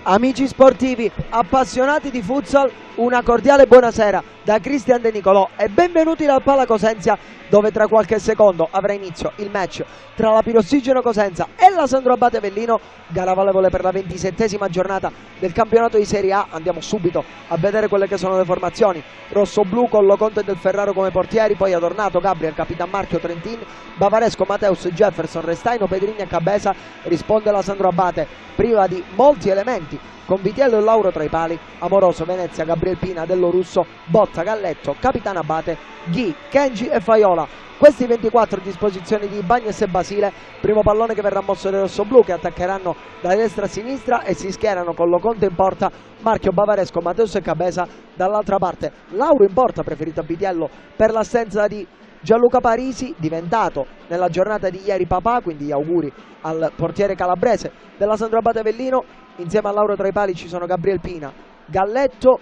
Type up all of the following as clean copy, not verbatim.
Amici sportivi, appassionati di futsal, una cordiale buonasera da Cristian De Nicolò e benvenuti dal Pala Cosenza, dove tra qualche secondo avrà inizio il match tra la Pirossigeno Cosenza e la Sandro Abate Avellino, gara valevole per la 27esima giornata del campionato di Serie A. Andiamo subito a vedere quelle che sono le formazioni. Rosso-blu con Loconte e Del Ferraro come portieri, poi Adornato, Gabriel, Capitan Marchio, Trentin, Bavaresco, Mateus, Jefferson, Restaino, Pedrini e Cabeza. Risponde la Sandro Abate, priva di molti elementi, con Vitiello e Lauro tra i pali, Amoroso, Venezia, Gabriel Pina, Dello Russo, Botta, Galletto, Capitano Abate, Ghi, Kenji e Faiola. Questi 24 a disposizione di Bagnes e Basile. Primo pallone che verrà mosso dai rossoblù, che attaccheranno da destra a sinistra e si schierano con Loconte in porta, Marchio, Bavaresco, Mateus e Cabeza dall'altra parte. Lauro in porta, preferito a Vitiello per l'assenza di Gianluca Parisi, diventato nella giornata di ieri papà, quindi auguri al portiere calabrese della Sandro Abate Avellino. Insieme a Lauro tra i pali ci sono Gabriel Pina, Galletto,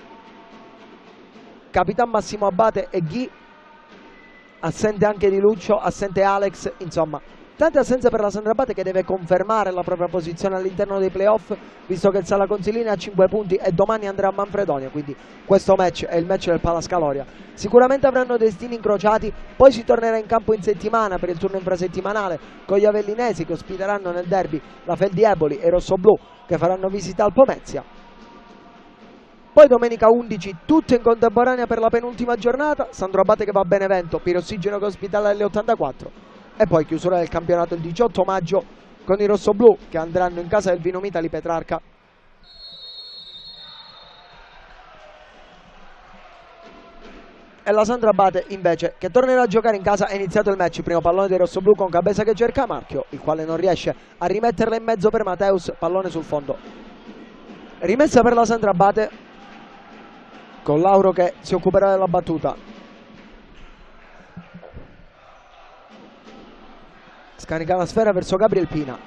Capitan Massimo Abate e Ghi, assente anche Di Luccio, assente Alex, insomma tante assenze per la Sandro Abate, che deve confermare la propria posizione all'interno dei playoff, visto che il Sala Consilina ha 5 punti e domani andrà a Manfredonia, quindi questo match è il match del Palascaloria. Sicuramente avranno destini incrociati, poi si tornerà in campo in settimana per il turno infrasettimanale con gli avellinesi, che ospiteranno nel derby la Feldieboli, e i rossoblù che faranno visita al Pomezia. Poi domenica 11 tutte in contemporanea per la penultima giornata, Sandro Abate che va a Benevento, Pirossigeno che ospita l'L84, e poi chiusura del campionato il 18 maggio con i rossoblù che andranno in casa del Vinum Italy Petrarca. E la Sandro Abate invece che tornerà a giocare in casa. È iniziato il match, primo pallone dei rossoblù con Cabeza che cerca Marchio, il quale non riesce a rimetterla in mezzo per Mateus, pallone sul fondo. Rimessa per la Sandro Abate con Lauro che si occuperà della battuta. Scarica la sfera verso Gabriel Pina,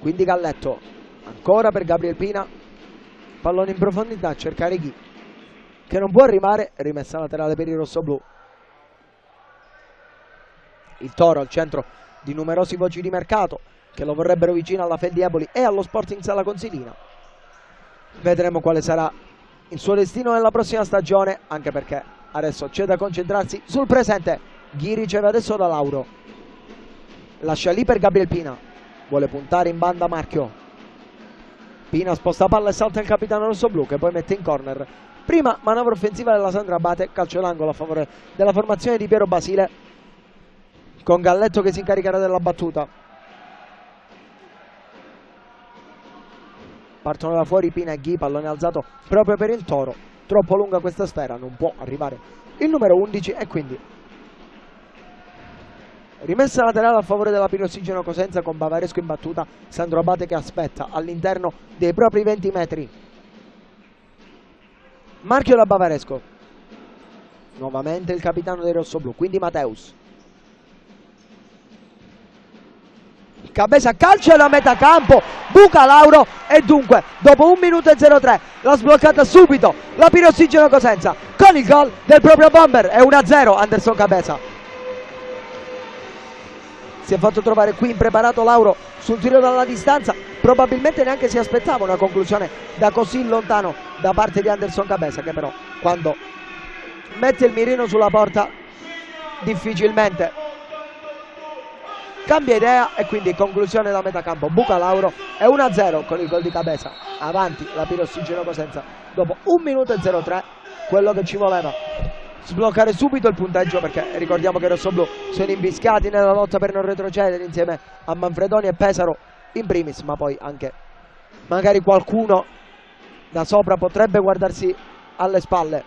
quindi Galletto ancora per Gabriel Pina, pallone in profondità a cercare Ghi che non può arrivare. Rimessa laterale per i rossoblù. Il Toro al centro di numerosi voci di mercato che lo vorrebbero vicino alla Feldieboli e allo Sporting Sala Consilina. Vedremo quale sarà il suo destino nella prossima stagione, anche perché adesso c'è da concentrarsi sul presente. Ghi riceve adesso da Lauro, lascia lì per Gabriel Pina, vuole puntare in banda Marchio. Pina sposta palla e salta il capitano rossoblù, che poi mette in corner. Prima manovra offensiva della Sandro Abate, calcio d'angolo a favore della formazione di Piero Basile, con Galletto che si incaricherà della battuta. Partono da fuori Pina e Ghi, pallone alzato proprio per il Toro, troppo lunga questa sfera, non può arrivare il numero 11 e quindi rimessa laterale a favore della Pirossigeno Cosenza con Bavaresco in battuta. Sandro Abate che aspetta all'interno dei propri 20 metri. Marchio da Bavaresco, nuovamente il capitano dei rossoblù, quindi Mateus. Cabeza calcia da metà campo, buca Lauro e dunque dopo 1 minuto e 03 l'ha sbloccata subito la Pirossigeno Cosenza con il gol del proprio bomber. È 1-0 Anderson Cabeza. Si è fatto trovare qui impreparato Lauro sul tiro dalla distanza, probabilmente neanche si aspettava una conclusione da così lontano da parte di Anderson Cabeza, che però quando mette il mirino sulla porta difficilmente cambia idea, e quindi conclusione da metà campo, buca Lauro. È 1-0 con il gol di Cabeza, avanti la Pirossigeno Cosenza dopo 1 minuto e 03, quello che ci voleva. Sbloccare subito il punteggio, perché ricordiamo che i rossoblù sono imbischiati nella lotta per non retrocedere insieme a Manfredonia e Pesaro in primis, ma poi anche magari qualcuno da sopra potrebbe guardarsi alle spalle.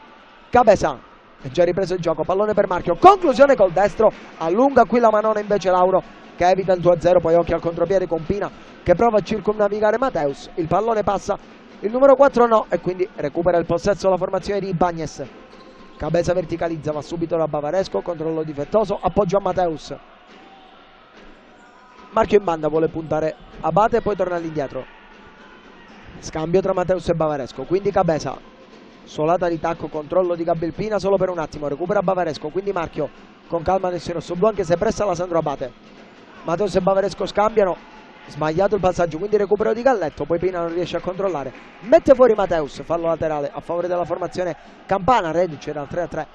Cabeza è già ripreso il gioco, pallone per Marchio, conclusione col destro, allunga qui la manona invece Lauro che evita il 2-0, poi occhio al contropiede con Pina che prova a circumnavigare Mateus, il pallone passa, il numero 4 no, e quindi recupera il possesso la formazione di Bagnes. Cabeza verticalizza, va subito da Bavaresco, controllo difettoso, appoggio a Mateus. Marchio in banda, vuole puntare Abate e poi torna all'indietro. Scambio tra Mateus e Bavaresco, quindi Cabeza, solata di tacco, controllo di Gabriel Pina solo per un attimo, recupera Bavaresco, quindi Marchio con calma nel rossoblù, anche se pressa la Sandro Abate. Mateus e Bavaresco scambiano, Sbagliato il passaggio, quindi recupero di Galletto, poi Pina non riesce a controllare, mette fuori Mateus, fallo laterale a favore della formazione campana, reduce dal 3-3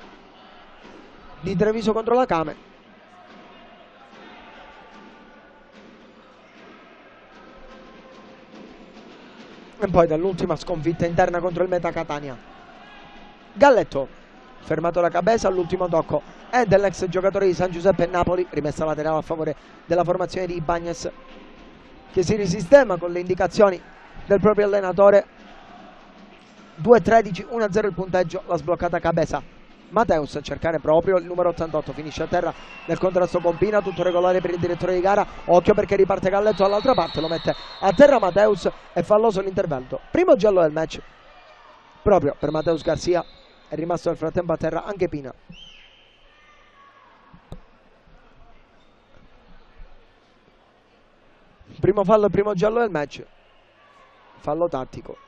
di Treviso contro la Came. E poi dall'ultima sconfitta interna contro il Meta Catania. Galletto, fermato la cabeza all'ultimo tocco, è dell'ex giocatore di San Giuseppe Napoli, rimessa laterale a favore della formazione di Ibañez, che si risistema con le indicazioni del proprio allenatore. 2-13, 1-0 il punteggio, la sbloccata cabeza. Mateus a cercare proprio il numero 88, finisce a terra nel contrasto con Pina, tutto regolare per il direttore di gara, occhio perché riparte Galletto dall'altra parte, lo mette a terra Mateus e falloso l'intervento. Primo giallo del match proprio per Mateus Garcia, è rimasto nel frattempo a terra anche Pina. Primo fallo e primo giallo del match, fallo tattico.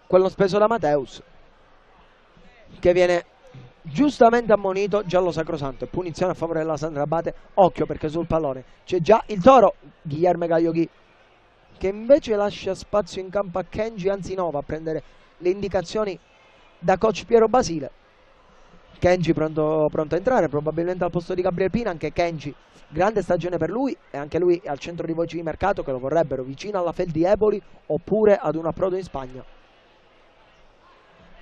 Quello speso da Mateus, che viene giustamente ammonito, giallo sacrosanto e punizione a favore della Sandra Abate. Occhio perché sul pallone c'è già il toro Guilherme Gaioghi, che invece lascia spazio in campo a Kenji, anzi no, va a prendere le indicazioni da coach Piero Basile. Kenji pronto a entrare, probabilmente al posto di Gabriel Pina. Anche Kenji, grande stagione per lui, e anche lui è al centro di voci di mercato che lo vorrebbero vicino alla Fel di Eboli oppure ad un approdo in Spagna.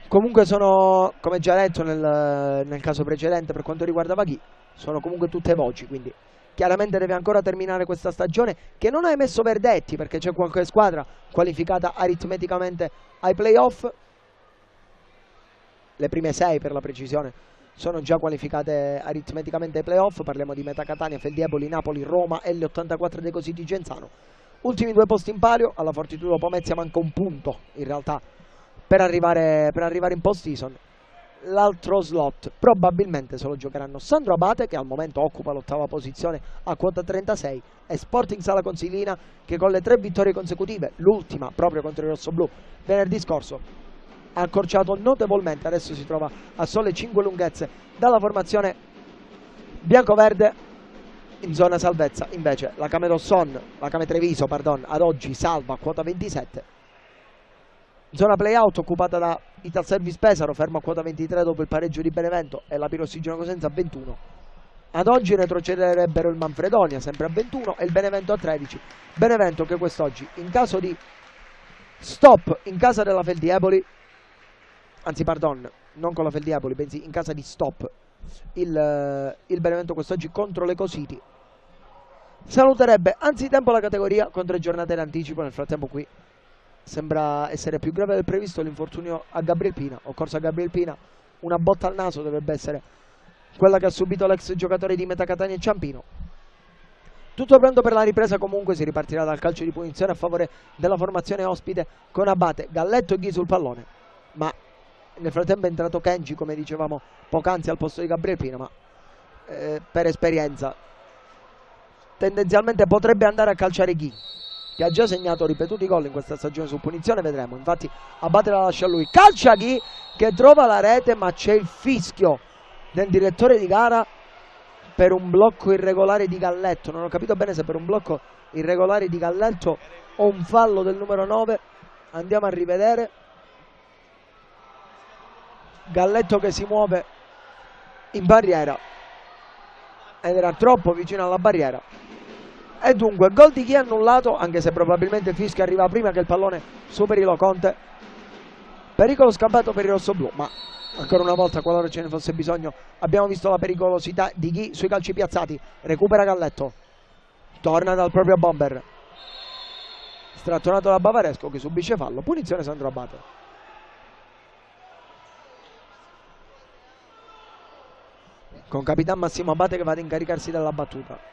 Comunque sono, come già detto nel caso precedente per quanto riguarda Vaghi, sono comunque tutte voci, quindi chiaramente deve ancora terminare questa stagione, che non ha emesso verdetti perché c'è qualche squadra qualificata aritmeticamente ai playoff. Le prime 6 per la precisione sono già qualificate aritmeticamente ai playoff. Parliamo di Meta Catania, Feldieboli, Napoli, Roma e le 84 dei Così di Genzano. Ultimi 2 posti in palio, alla Fortitudo Pomezia manca un punto in realtà per arrivare in post-season. L'altro slot probabilmente se lo giocheranno Sandro Abate, che al momento occupa l'8ª posizione a quota 36, e Sporting Sala Consilina, che con le 3 vittorie consecutive, l'ultima proprio contro i rossoblù venerdì scorso, ha accorciato notevolmente, adesso si trova a sole 5 lunghezze dalla formazione biancoverde in zona salvezza. Invece la Came Treviso ad oggi salva a quota 27. Zona playout occupata da Ital Service Pesaro, fermo a quota 23 dopo il pareggio di Benevento, e la Pirossigeno Cosenza a 21. Ad oggi retrocederebbero il Manfredonia sempre a 21 e il Benevento a 13. Benevento che quest'oggi, in caso di stop in casa della Feldieboli, anzi pardon, non con la Feldieboli, bensì in casa di stop il Benevento quest'oggi contro le Cositi, saluterebbe anzitempo la categoria con 3 giornate d'anticipo. Nel frattempo qui sembra essere più grave del previsto l'infortunio a Gabriel Pina, occorso a Gabriel Pina una botta al naso, dovrebbe essere quella che ha subito l'ex giocatore di Meta Catania e Ciampino. Tutto pronto per la ripresa, comunque si ripartirà dal calcio di punizione a favore della formazione ospite con Abate, Galletto e Ghi sul pallone, ma nel frattempo è entrato Kenji, come dicevamo poc'anzi, al posto di Gabriel Pina, ma per esperienza tendenzialmente potrebbe andare a calciare Ghi, che ha già segnato ripetuti gol in questa stagione su punizione, vedremo. Infatti Abate la lascia a lui, calcia Ghi che trova la rete, ma c'è il fischio del direttore di gara per un blocco irregolare di Galletto. Non ho capito bene se per un blocco irregolare di Galletto o un fallo del numero 9. Andiamo a rivedere. Galletto che si muove in barriera ed era troppo vicino alla barriera, e dunque gol di Chi annullato, anche se probabilmente il fischio arriva prima che il pallone superi Loconte. Pericolo scampato per i rossoblù, ma ancora una volta, qualora ce ne fosse bisogno, abbiamo visto la pericolosità di Chi sui calci piazzati. Recupera Galletto, torna dal proprio bomber, strattonato da Bavaresco che subisce fallo, punizione Sandro Abate. Con Capitan Massimo Abate che va ad incaricarsi della battuta.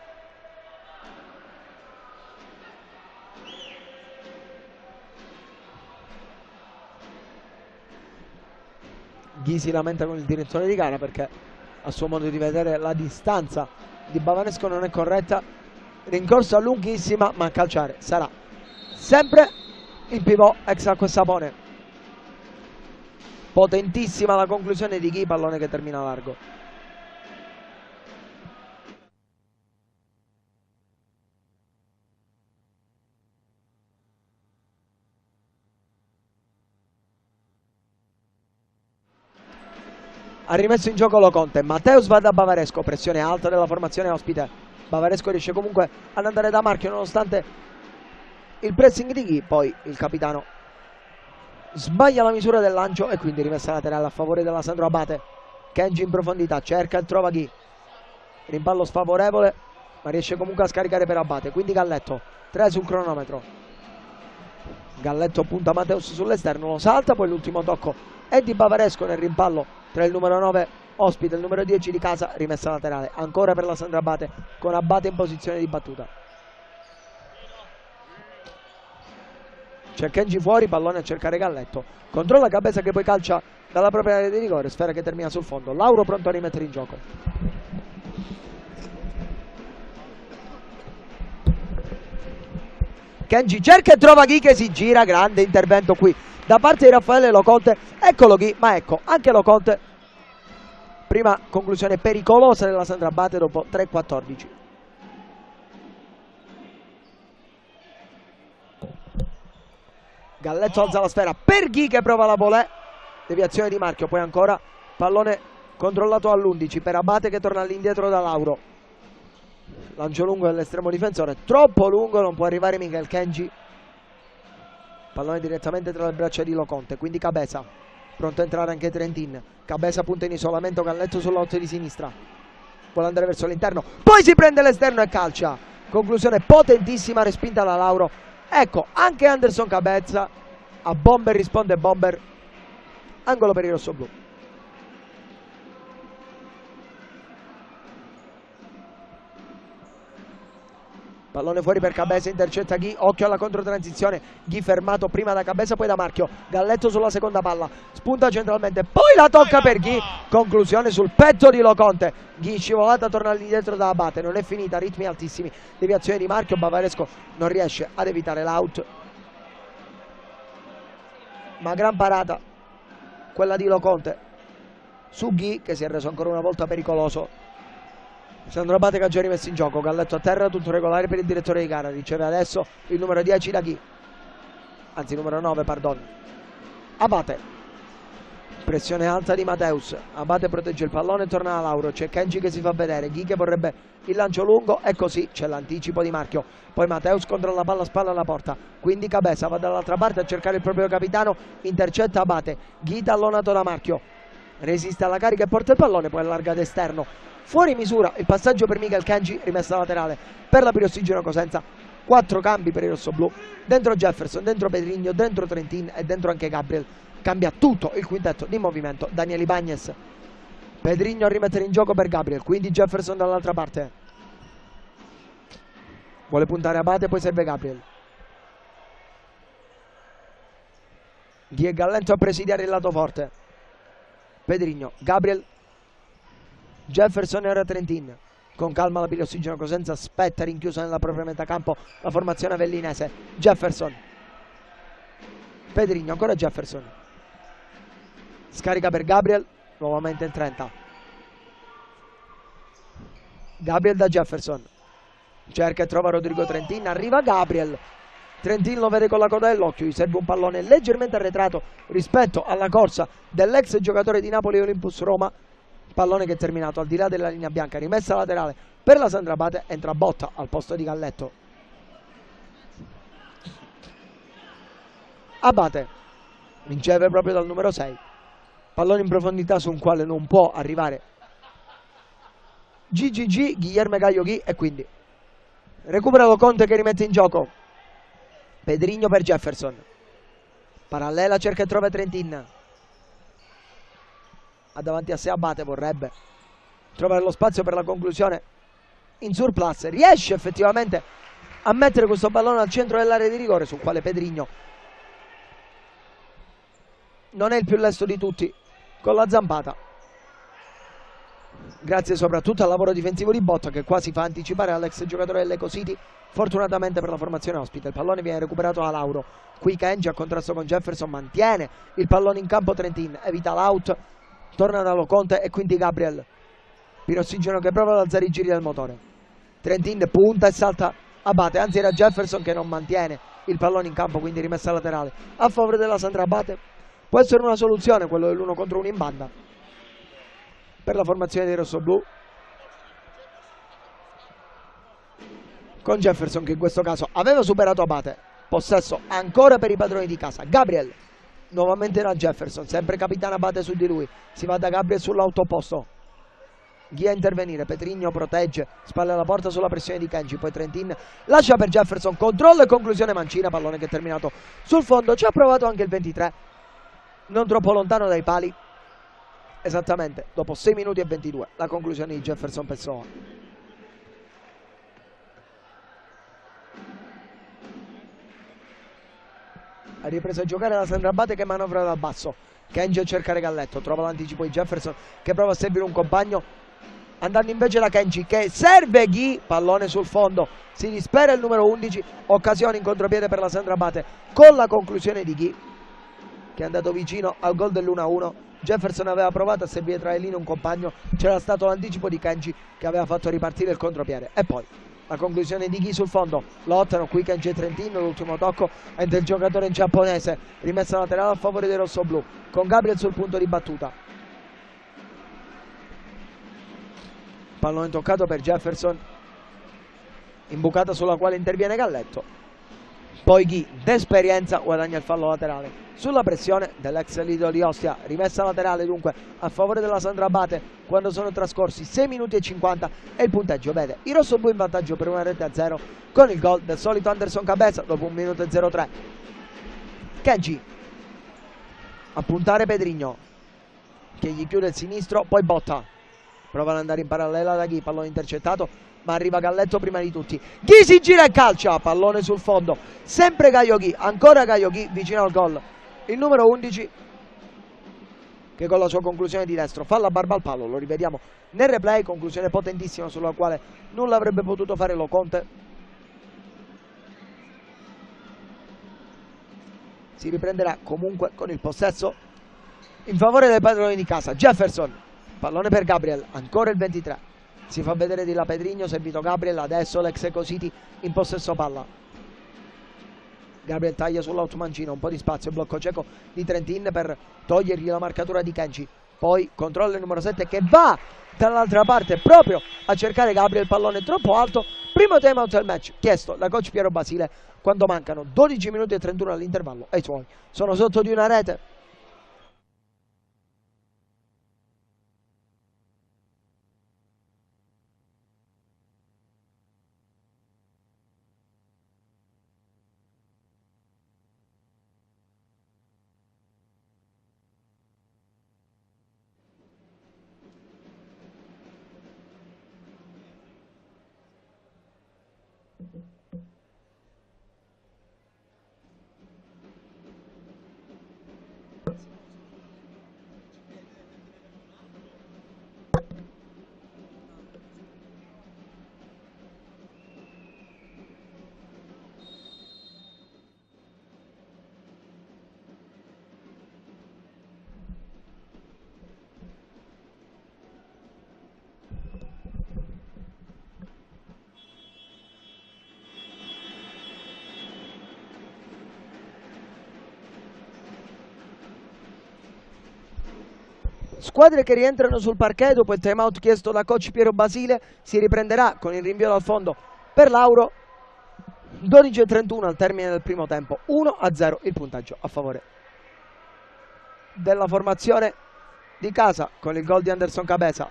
Ghi si lamenta con il direttore di gara perché a suo modo di vedere la distanza di Bavaresco non è corretta. Rincorsa lunghissima, ma a calciare sarà sempre il pivot ex Acqua e Sapone. Potentissima la conclusione di Ghi, pallone che termina largo. Ha rimesso in gioco Loconte, Mateus va da Bavaresco, pressione alta della formazione ospite. Bavaresco riesce comunque ad andare da marchio nonostante il pressing di Ghi, poi il capitano sbaglia la misura del lancio e quindi rimessa laterale a favore della Sandro Abate. Kenji in profondità, cerca e trova Ghi, rimpallo sfavorevole ma riesce comunque a scaricare per Abate, quindi Galletto, 3 sul cronometro. Galletto punta Mateus sull'esterno, lo salta, poi l'ultimo tocco è di Bavaresco nel rimpallo tra il numero 9 ospite e il numero 10 di casa, rimessa laterale ancora per la Sandro Abate con Abate in posizione di battuta. C'è Kenji fuori, pallone a cercare Galletto, controlla Cabeza che poi calcia dalla propria area di rigore, sfera che termina sul fondo. Lauro pronto a rimettere in gioco. Kenji cerca e trova Ghi che si gira, grande intervento qui da parte di Raffaele Loconte. Eccolo Ghi, ma ecco anche Loconte. Prima conclusione pericolosa della Sandro Abate dopo 3-14. Galletto alza la sfera per Ghi che prova la volée, deviazione di marchio, poi ancora pallone controllato all'11 per Abate che torna all'indietro da Lauro. Lancio lungo dell'estremo difensore, troppo lungo, non può arrivare Miguel Kenji. Pallone direttamente tra le braccia di Loconte, quindi Cabeza, pronto a entrare anche Trentin. Cabeza punta in isolamento, Galletto sull'otto di sinistra, vuole andare verso l'interno, poi si prende l'esterno e calcia. Conclusione potentissima, respinta da Lauro. Ecco, anche Anderson Cabeza a bomber risponde bomber, angolo per i rossoblù. Pallone fuori per Cabeza, intercetta Ghi, occhio alla controtransizione, Ghi fermato prima da Cabeza poi da marchio. Galletto sulla seconda palla, spunta centralmente, poi la tocca per Ghi, conclusione sul petto di Loconte. Ghi scivolata, torna all'indietro da Abate, non è finita, ritmi altissimi, deviazione di marchio, Bavaresco non riesce ad evitare l'out, ma gran parata quella di Loconte su Ghi che si è reso ancora una volta pericoloso. Sandro Abate che ha già rimesso in gioco, Galletto a terra, tutto regolare per il direttore di gara, riceve adesso il numero 10 da Ghi, anzi numero 9 pardon. Abate, pressione alta di Mateus, Abate protegge il pallone e torna a Lauro, c'è Kenji che si fa vedere, Ghi che vorrebbe il lancio lungo e così c'è l'anticipo di marchio, poi Mateus controlla la palla a spalla alla porta, quindi Cabeza va dall'altra parte a cercare il proprio capitano, intercetta Abate, Ghi tallonato da marchio, resiste alla carica e porta il pallone, poi allarga d'esterno, fuori misura il passaggio per Miguel Kenji, rimessa laterale per la Pirossigeno Cosenza. 4 cambi per il rossoblù, dentro Jefferson, dentro Pedrigno, dentro Trentin e dentro anche Gabriel. Cambia tutto il quintetto di movimento, Daniel Ibañez. Pedrigno a rimettere in gioco per Gabriel, quindi Jefferson dall'altra parte, vuole puntare Abate, poi serve Gabriel. Ghi e Galletto a presidiare il lato forte, Pedrigno, Gabriel, Jefferson e ora Trentin. Con calma la Pirossigeno Cosenza aspetta rinchiusa nella propria metà campo la formazione avellinese. Jefferson, Pedrigno, ancora Jefferson, scarica per Gabriel, nuovamente in 30. Gabriel da Jefferson, cerca e trova Rodrigo Trentin, arriva Gabriel, Trentin lo vede con la coda dell'occhio, gli serve un pallone leggermente arretrato rispetto alla corsa dell'ex giocatore di Napoli e Olympus Roma. Pallone che è terminato al di là della linea bianca, rimessa laterale per la Sandro Abate, entra Botta al posto di Galletto. Abate riceve proprio dal numero 6, pallone in profondità su un quale non può arrivare Guillermo Gaio Ghi e quindi recupera Loconte che rimette in gioco. Pedrigno per Jefferson, parallela cerca e trova Trentin, ha davanti a sé Abate, vorrebbe trovare lo spazio per la conclusione in surplus, riesce effettivamente a mettere questo pallone al centro dell'area di rigore sul quale Pedrigno non è il più lesto di tutti con la zampata. grazie soprattutto al lavoro difensivo di Botta, che quasi fa anticipare all'ex giocatore dell'Eco City. Fortunatamente per la formazione ospite il pallone viene recuperato da Lauro. Qui Kenji a contrasto con Jefferson mantiene il pallone in campo. Trentin evita l'out, torna da Loconte e quindi Gabriel. Pirossigeno che prova ad alzare i giri del motore. Trentin punta e salta Abate, anzi era Jefferson che non mantiene il pallone in campo, quindi rimessa laterale a favore della Sandra Abate. Può essere una soluzione quello dell'1 contro 1 in banda per la formazione dei rossoblù, con Jefferson che in questo caso aveva superato Abate. Possesso ancora per i padroni di casa. Gabriel nuovamente da Jefferson, sempre capitano Abate su di lui, si va da Gabriel sull'auto opposto. Ghi a intervenire, Petrigno protegge, spalle alla porta sulla pressione di Kenji, poi Trentin lascia per Jefferson, controllo e conclusione Mancina, pallone che è terminato sul fondo. Ci ha provato anche il 23, non troppo lontano dai pali, esattamente dopo 6 minuti e 22 la conclusione di Jefferson Pessoa. Ha ripreso a giocare la Sandra Abate che manovra dal basso. Kenji a cercare Galletto, trova l'anticipo di Jefferson che prova a servire un compagno, andando invece da Kenji che serve Ghi, pallone sul fondo, si dispera il numero 11, occasione in contropiede per la Sandra Abate con la conclusione di Ghi che è andato vicino al gol dell'1-1. Jefferson aveva provato a servire tra le linee un compagno, c'era stato l'anticipo di Kenji che aveva fatto ripartire il contropiede e poi la conclusione di Ghi sul fondo. Lottano qui Kenji e Trentino, l'ultimo tocco è del giocatore in giapponese, rimessa laterale a favore dei rossoblù con Gabriel sul punto di battuta. Pallone toccato per Jefferson, imbucata sulla quale interviene Galletto, poi Ghi d'esperienza guadagna il fallo laterale sulla pressione dell'ex Lido di Ostia. Rimessa laterale dunque a favore della Sandra Abate quando sono trascorsi 6 minuti e 50 e il punteggio vede i rossoblù in vantaggio per 1-0 con il gol del solito Anderson Cabeza dopo 1 minuto e 03. Kenji a puntare Petrigno che gli chiude il sinistro, poi Botta prova ad andare in parallela da Ghi, pallone intercettato ma arriva Galletto prima di tutti. Ghi si gira e calcia, pallone sul fondo, sempre Gaio Ghi, ancora Gaio Ghi vicino al gol. Il numero 11 che con la sua conclusione di destro fa la barba al palo, lo rivediamo nel replay, conclusione potentissima sulla quale nulla avrebbe potuto fare Loconte. Si riprenderà comunque con il possesso in favore dei padroni di casa. Jefferson, pallone per Gabriel, ancora il 23. Si fa vedere di là Petrigno, servito Gabriel, adesso l'ex Eco City in possesso palla. Gabriel taglia sull'out Mancino, un po' di spazio, blocco cieco di Trentin per togliergli la marcatura di Kenji. Poi controlla il numero 7 che va dall'altra parte proprio a cercare Gabriel, pallone troppo alto. Primo time out del match chiesto da coach Piero Basile quando mancano 12 minuti e 31 all'intervallo e i suoi sono sotto di una rete. Squadre che rientrano sul parquet dopo il time out chiesto da coach Piero Basile. Si riprenderà con il rinvio dal fondo per Lauro. 12:31 al termine del primo tempo, 1-0 il punteggio a favore della formazione di casa con il gol di Anderson Cabeza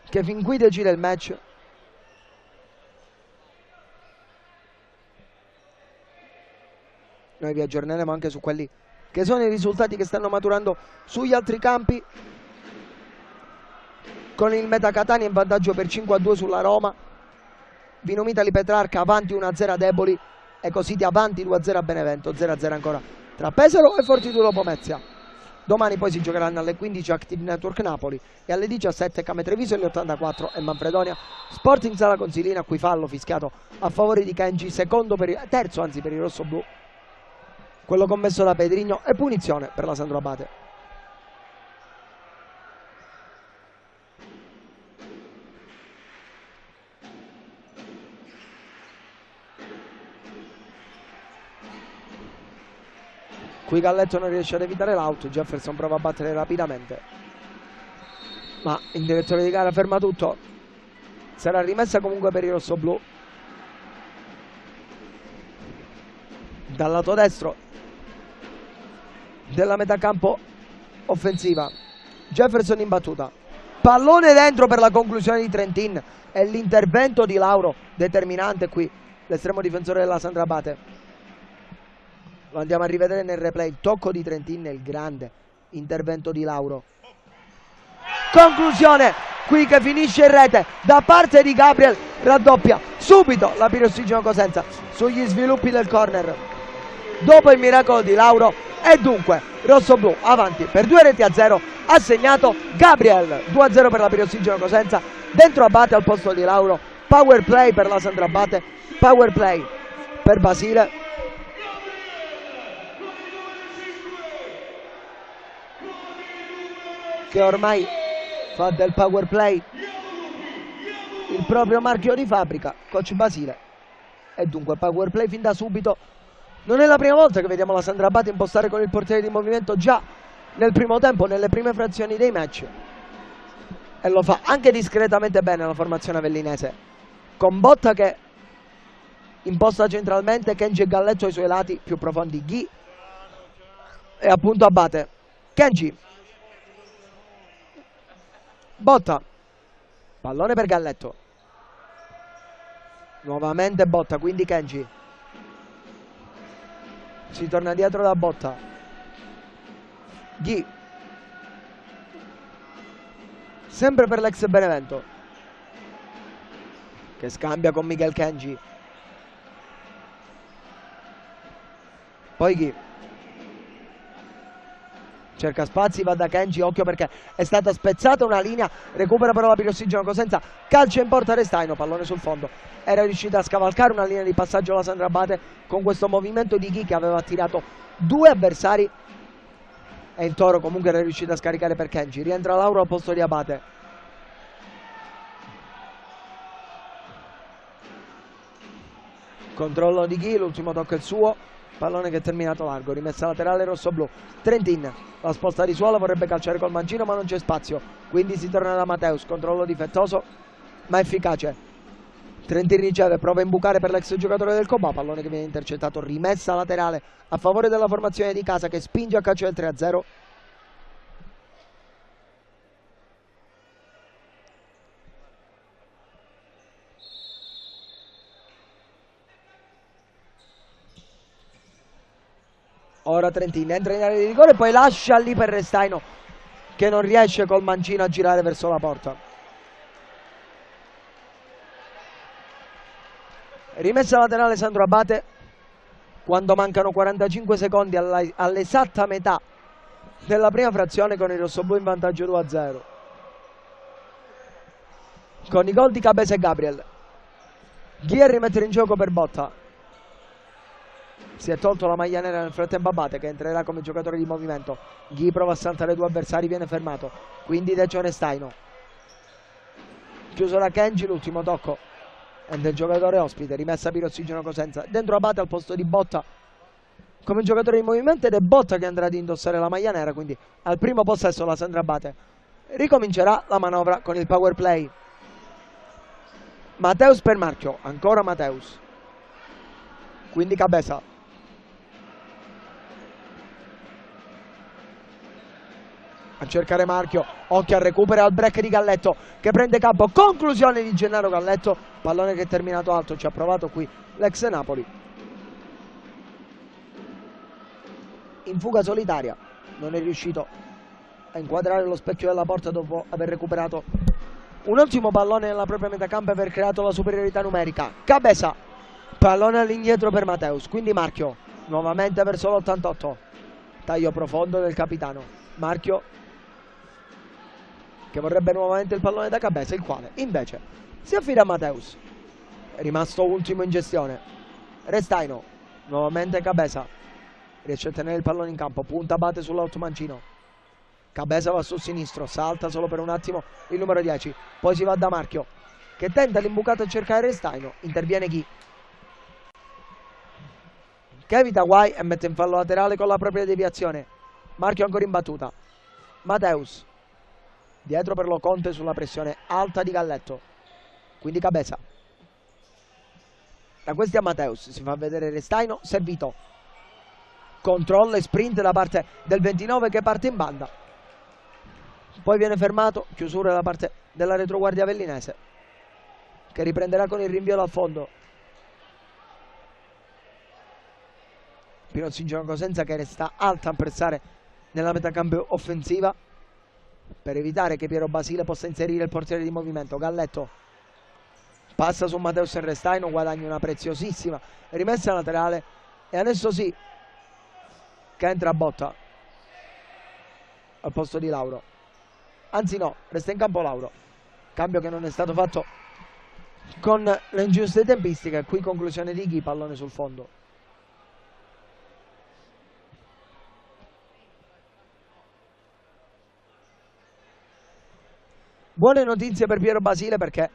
che fin qui decide il match. Noi vi aggiorneremo anche su quelli che sono i risultati che stanno maturando sugli altri campi, con il Meta Catania in vantaggio per 5-2 sulla Roma, Vino Mitali Petrarca avanti 1-0 a Deboli, Eco City avanti 2-0 a Benevento, 0-0 ancora tra Pesaro e Fortitudo Pomezia. Domani poi si giocheranno alle 15 Active Network Napoli e alle 17 Came Treviso e 84 e Manfredonia. Sporting Sala Consilina, a cui fallo fischiato a favore di Kenji, terzo per i rossoblù, quello commesso da Pedrigno, e punizione per la Sandro Abate. Qui Galletto non riesce ad evitare l'out, Jefferson prova a battere rapidamente, ma il direttore di gara ferma tutto. Sarà rimessa comunque per i rossoblù. Dal lato destro della metà campo offensiva, Jefferson in battuta, pallone dentro per la conclusione di Trentin, e l'intervento di Lauro determinante qui, l'estremo difensore della Sandro Abate. Lo andiamo a rivedere nel replay, il tocco di Trentin e il grande intervento di Lauro. Conclusione qui che finisce in rete da parte di Gabriel, raddoppia subito la Pirossigeno Cosenza sugli sviluppi del corner dopo il miracolo di Lauro, e dunque rossoblù avanti per 2-0, ha segnato Gabriel. 2-0 per la Pirossigeno Cosenza, dentro Abate al posto di Lauro. Power play per la Sandro Abate, power play per Basile. Che ormai fa del power play il proprio marchio di fabbrica, coach Basile. E dunque power play fin da subito. Non è la prima volta che vediamo la Sandro Abate impostare con il portiere di movimento già nel primo tempo, nelle prime frazioni dei match, e lo fa anche discretamente bene la formazione avellinese, con Botta che imposta centralmente, Kenji e Galletto ai suoi lati più profondi, Ghi e appunto Abate. Kenji, Botta, pallone per Galletto, nuovamente Botta, quindi Kenji, si torna dietro da Botta, Ghi, sempre per l'ex Benevento, che scambia con Miguel Kenji, poi Ghi cerca spazi, va da Kenji, occhio perché è stata spezzata una linea, recupera però la Pirossigeno Cosenza, calcia in porta Restaino, pallone sul fondo. Era riuscita a scavalcare una linea di passaggio la Sandro Abate con questo movimento di Ghi che aveva attirato due avversari, e il Toro comunque era riuscito a scaricare per Kenji. Rientra Lauro al posto di Abate. Controllo di Ghi, l'ultimo tocco è il suo, pallone che è terminato largo, rimessa laterale rossoblù. Trentin la sposta di suolo, vorrebbe calciare col mancino ma non c'è spazio, quindi si torna da Mateus. Controllo difettoso ma efficace. Trentin riceve, prova a imbucare per l'ex giocatore del Cobà, pallone che viene intercettato, rimessa laterale a favore della formazione di casa che spinge a calcio del 3-0. Ora Trentin entra in area di rigore e poi lascia lì per Restaino che non riesce col mancino a girare verso la porta. Rimessa laterale Sandro Abate quando mancano 45 secondi all'esatta metà della prima frazione, con il rossoblù in vantaggio 2-0. Con i gol di Cabeza e Gabriel. Ghi a rimettere in gioco per Botta. Si è tolto la maglia nera nel frattempo Abate, che entrerà come giocatore di movimento. Ghi prova a saltare due avversari, viene fermato, quindi Decio Restaino. Chiuso da Kenji, l'ultimo tocco è del giocatore ospite, rimessa Pirossigeno Cosenza. Dentro Abate al posto di Botta come giocatore di movimento, ed è Botta che andrà ad indossare la maglia nera, quindi al primo possesso la Sandro Abate. Ricomincerà la manovra con il power play. Mateus per Marchio, ancora Mateus, quindi Cabeza. A cercare Marchio, occhio al recupero e al break di Galletto che prende campo, conclusione di Gennaro Galletto, pallone che è terminato alto, ci ha provato qui l'ex Napoli. In fuga solitaria, non è riuscito a inquadrare lo specchio della porta dopo aver recuperato un ottimo pallone nella propria metà campo e aver creato la superiorità numerica. Cabeza, pallone all'indietro per Mateus, quindi Marchio nuovamente verso l'88, taglio profondo del capitano. Marchio che vorrebbe nuovamente il pallone da Cabeza, il quale invece si affida a Mateus. È rimasto ultimo in gestione. Restaino, nuovamente Cabeza, riesce a tenere il pallone in campo, punta, batte sull'alto mancino. Cabeza va sul sinistro, salta solo per un attimo il numero 10, poi si va da Marchio che tenta l'imbucato a cercare Restaino, interviene Ghi che evita guai e mette in fallo laterale con la propria deviazione. Marchio ancora in battuta, Mateus dietro per lo Conte sulla pressione alta di Galletto, quindi Cabeza. Da questi a Mateus si fa vedere Restaino, servito, controlla e sprint da parte del 29 che parte in banda, poi viene fermato, chiusura da parte della retroguardia avellinese che riprenderà con il rinvio dal fondo. Pinozzigeno Cosenza che resta alta a pressare nella metacampo offensiva per evitare che Piero Basile possa inserire il portiere di movimento. Galletto passa su Mateus e Restaino, guadagna una preziosissima rimessa laterale e adesso sì che entra a botta al posto di Lauro, anzi no, resta in campo Lauro, cambio che non è stato fatto con le ingiuste tempistiche. Qui conclusione di Ghi, pallone sul fondo. Buone notizie per Piero Basile perché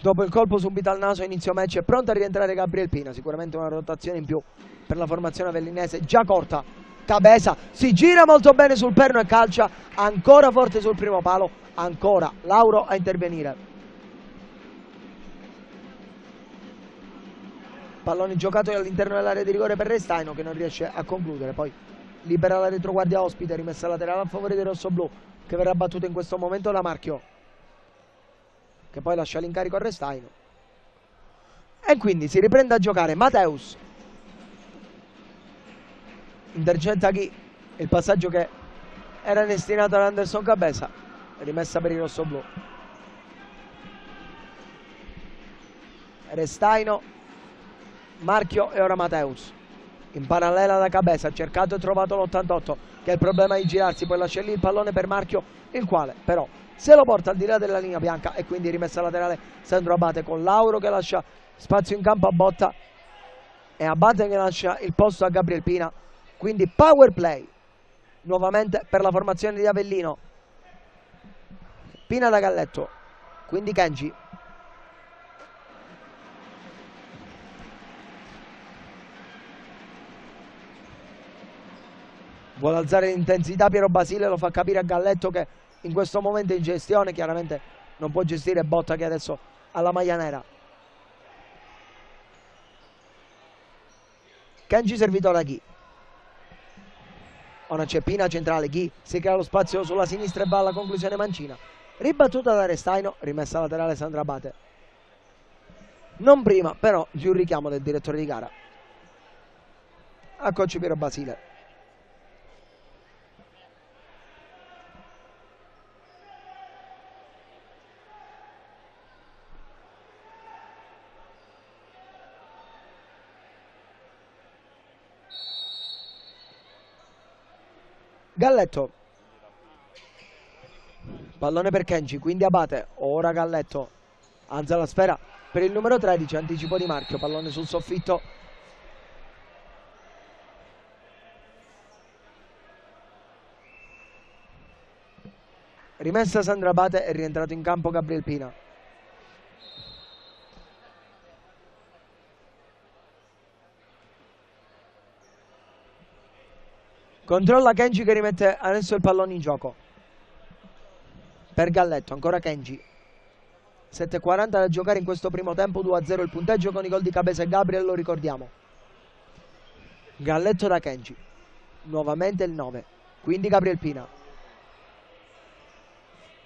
dopo il colpo subito al naso a inizio match è pronto a rientrare Gabriel Pina, sicuramente una rotazione in più per la formazione avellinese già corta. Cabeza si gira molto bene sul perno e calcia ancora forte sul primo palo, ancora Lauro a intervenire. Pallone giocato all'interno dell'area di rigore per Restaino che non riesce a concludere, poi libera la retroguardia ospite, rimessa laterale a favore dei rossoblù che verrà battuto in questo momento da Marchio che poi lascia l'incarico a Restaino e quindi si riprende a giocare. Mateus intercetta Ghi, il passaggio che era destinato ad Anderson Cabeza, rimessa per i rossoblù. Restaino, Marchio e ora Mateus in parallela da Cabeza, ha cercato e trovato l'88 che è il problema di girarsi, poi lascia lì il pallone per Marchio, il quale però se lo porta al di là della linea bianca e quindi rimessa laterale Sandro Abate con Lauro che lascia spazio in campo a Botta e Abate che lascia il posto a Gabriel Pina, quindi power play nuovamente per la formazione di Avellino. Pina da Galletto, quindi Kenji vuole alzare l'intensità. Piero Basile lo fa capire a Galletto che in questo momento è in gestione, chiaramente non può gestire Botta che adesso ha la maglia nera. Kenji servito da Ghi, ora c'è Pina centrale, Ghi si crea lo spazio sulla sinistra e va alla conclusione mancina, ribattuta da Restaino, rimessa laterale Sandro Abate, non prima però di un richiamo del direttore di gara a coach Piero Basile. Galletto, pallone per Kenji, quindi Abate, ora Galletto alza la sfera per il numero 13, anticipo di Marchio, pallone sul soffitto, rimessa Sandro Abate, è rientrato in campo Gabriel Pina. Controlla Kenji che rimette adesso il pallone in gioco per Galletto, ancora Kenji, 7:40 da giocare in questo primo tempo, 2-0 il punteggio con i gol di Cabeza e Gabriel, lo ricordiamo. Galletto da Kenji, nuovamente il 9, quindi Gabriel Pina.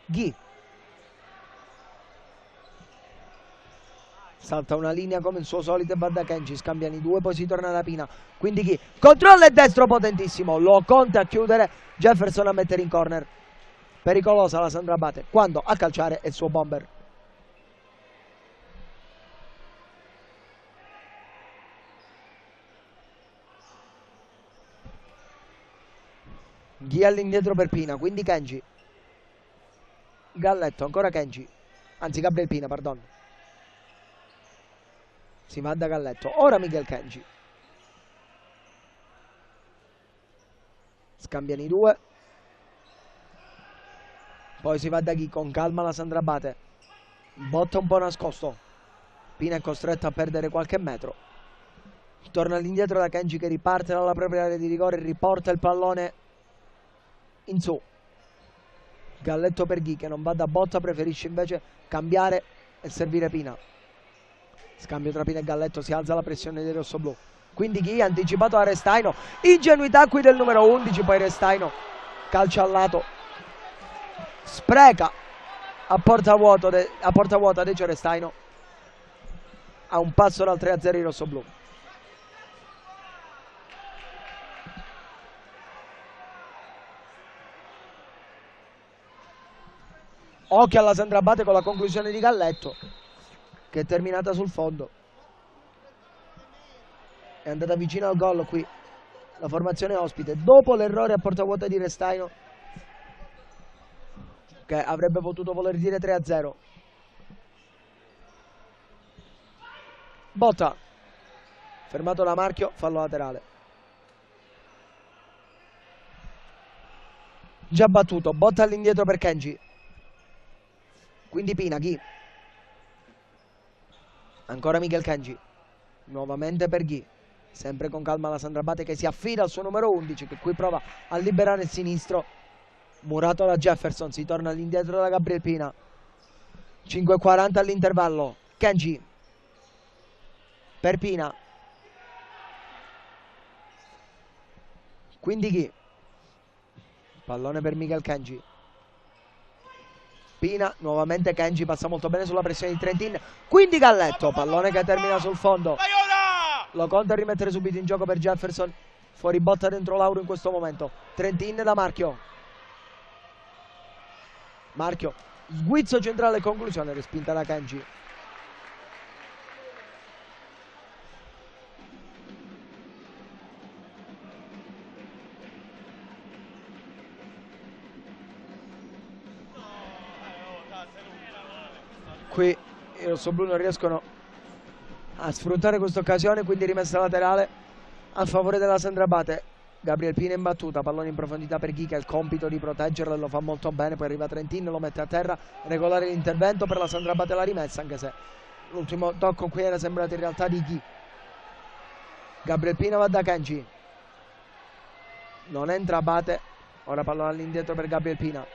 Ghi salta una linea come il suo solito e va da Kenji, scambiano i due, poi si torna da Pina, quindi Ghi controlla il destro potentissimo, lo Conte a chiudere, Jefferson a mettere in corner, pericolosa la Sandro Abate quando a calciare è il suo bomber. Ghi all'indietro per Pina, quindi Kenji. Galletto, ancora Kenji. Anzi, Gabriel Pina, pardon. Si va da Galletto. Ora Miguel Kenji. Scambiano i due. Poi si va da Ghi con calma la Sandra Abate. Botta un po' nascosto. Pina è costretto a perdere qualche metro. Torna all'indietro da Kenji che riparte dalla propria area di rigore e riporta il pallone in su. Galletto per Ghi che non va da botta, preferisce invece cambiare e servire Pina. Scambio tra Pina e Galletto, si alza la pressione dei rossoblù. Quindi Ghi anticipato a Restaino. Ingenuità qui del numero 11, poi Restaino calcia al lato. Spreca a porta vuota Decio Restaino. A un passo dal 3-0 i rossoblù. Occhio alla Sandra Abate con la conclusione di Galletto, che è terminata sul fondo. È andata vicino al gol qui la formazione ospite, dopo l'errore a porta vuota di Restaino, che avrebbe potuto voler dire 3-0. Botta, fermato da Marchio, fallo laterale. Già battuto, botta all'indietro per Kenji. Quindi Pina, Ghi. Ancora Miguel Kenji. Nuovamente per Ghi. Sempre con calma la Sandra Abate che si affida al suo numero 11, che qui prova a liberare il sinistro. Murato da Jefferson, si torna all'indietro da Gabriel Pina. 5:40 all'intervallo. Kenji. Per Pina. Quindi Ghi. Pallone per Miguel Kenji. Pina, nuovamente Kenji, passa molto bene sulla pressione di Trentin. Quindi Galletto, pallone che termina sul fondo. Lo conta a rimettere subito in gioco per Jefferson. Fuori botta dentro Lauro in questo momento. Trentin da Marchio. Marchio, sguizzo centrale, conclusione, respinta da Kenji. Qui i rossoblù non riescono a sfruttare questa occasione, quindi rimessa laterale a favore della Sandra Abate. Gabriel Pina in battuta, pallone in profondità per Ghi che ha il compito di proteggerlo e lo fa molto bene. Poi arriva Trentin, lo mette a terra, regolare l'intervento per la Sandra Abate, la rimessa, anche se l'ultimo tocco qui era sembrato in realtà di Ghi. Gabriel Pina va da Kenji, non entra Abate. Ora pallone all'indietro per Gabriel Pina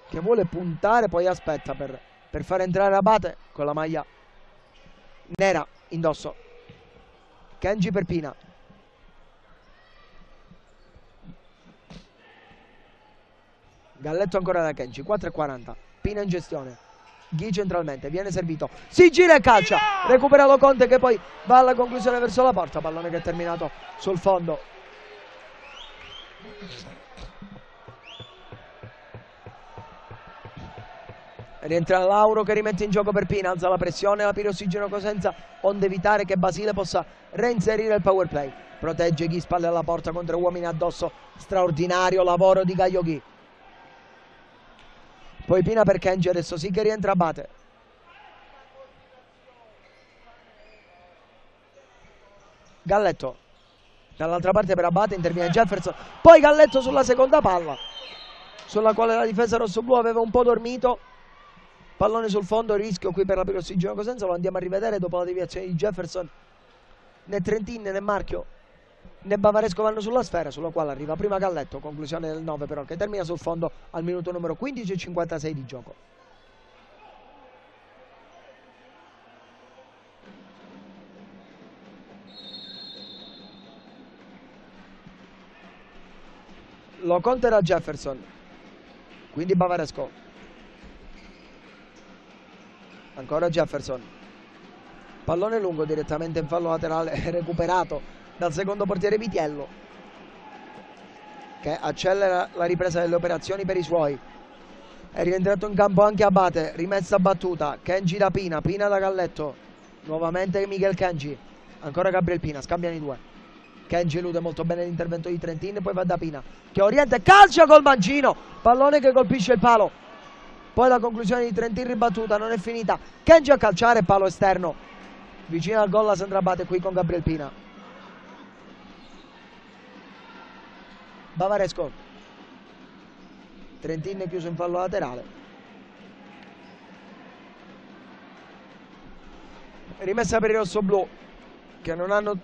che vuole puntare, poi aspetta per far entrare Abate con la maglia nera indosso. Kenji per Pina. Galletto ancora da Kenji. 4:40. Pina in gestione. Ghi centralmente, viene servito, si gira e calcia. Recupera Lo Conte che poi va alla conclusione verso la porta. Pallone che è terminato sul fondo. Rientra Lauro che rimette in gioco per Pina, alza la pressione, la pirossigeno Cosenza, onde evitare che Basile possa reinserire il power play. Protegge Ghi, spalle alla porta contro uomini addosso, straordinario lavoro di Gaio Ghi. Poi Pina per Kenji, adesso sì che rientra Abate. Galletto, dall'altra parte per Abate, interviene Jefferson, poi Galletto sulla seconda palla, sulla quale la difesa rossoblù aveva un po' dormito. Pallone sul fondo, rischio qui per la pirossigeno Cosenza, lo andiamo a rivedere dopo la deviazione di Jefferson. Né Trentin né Marchio né Bavaresco vanno sulla sfera, sulla quale arriva prima Galletto, conclusione del 9 però, che termina sul fondo al minuto numero 15:56 di gioco. Lo conterà Jefferson, quindi Bavaresco. Ancora Jefferson, pallone lungo direttamente in fallo laterale, recuperato dal secondo portiere Vitiello, che accelera la ripresa delle operazioni per i suoi. È rientrato in campo anche Abate, rimessa battuta, Kenji da Pina, Pina da Galletto, nuovamente Miguel Kenji, ancora Gabriel Pina, scambiano i due. Kenji elude molto bene l'intervento di Trentin, poi va da Pina che orienta e calcia col mancino, pallone che colpisce il palo. Poi la conclusione di Trentin ribattuta, non è finita. Kenji a calciare, palo esterno. Vicino al gol la Sandra Abate qui con Gabriel Pina. Bavaresco. Trentin è chiuso in fallo laterale. Rimessa per i rossoblù che non hanno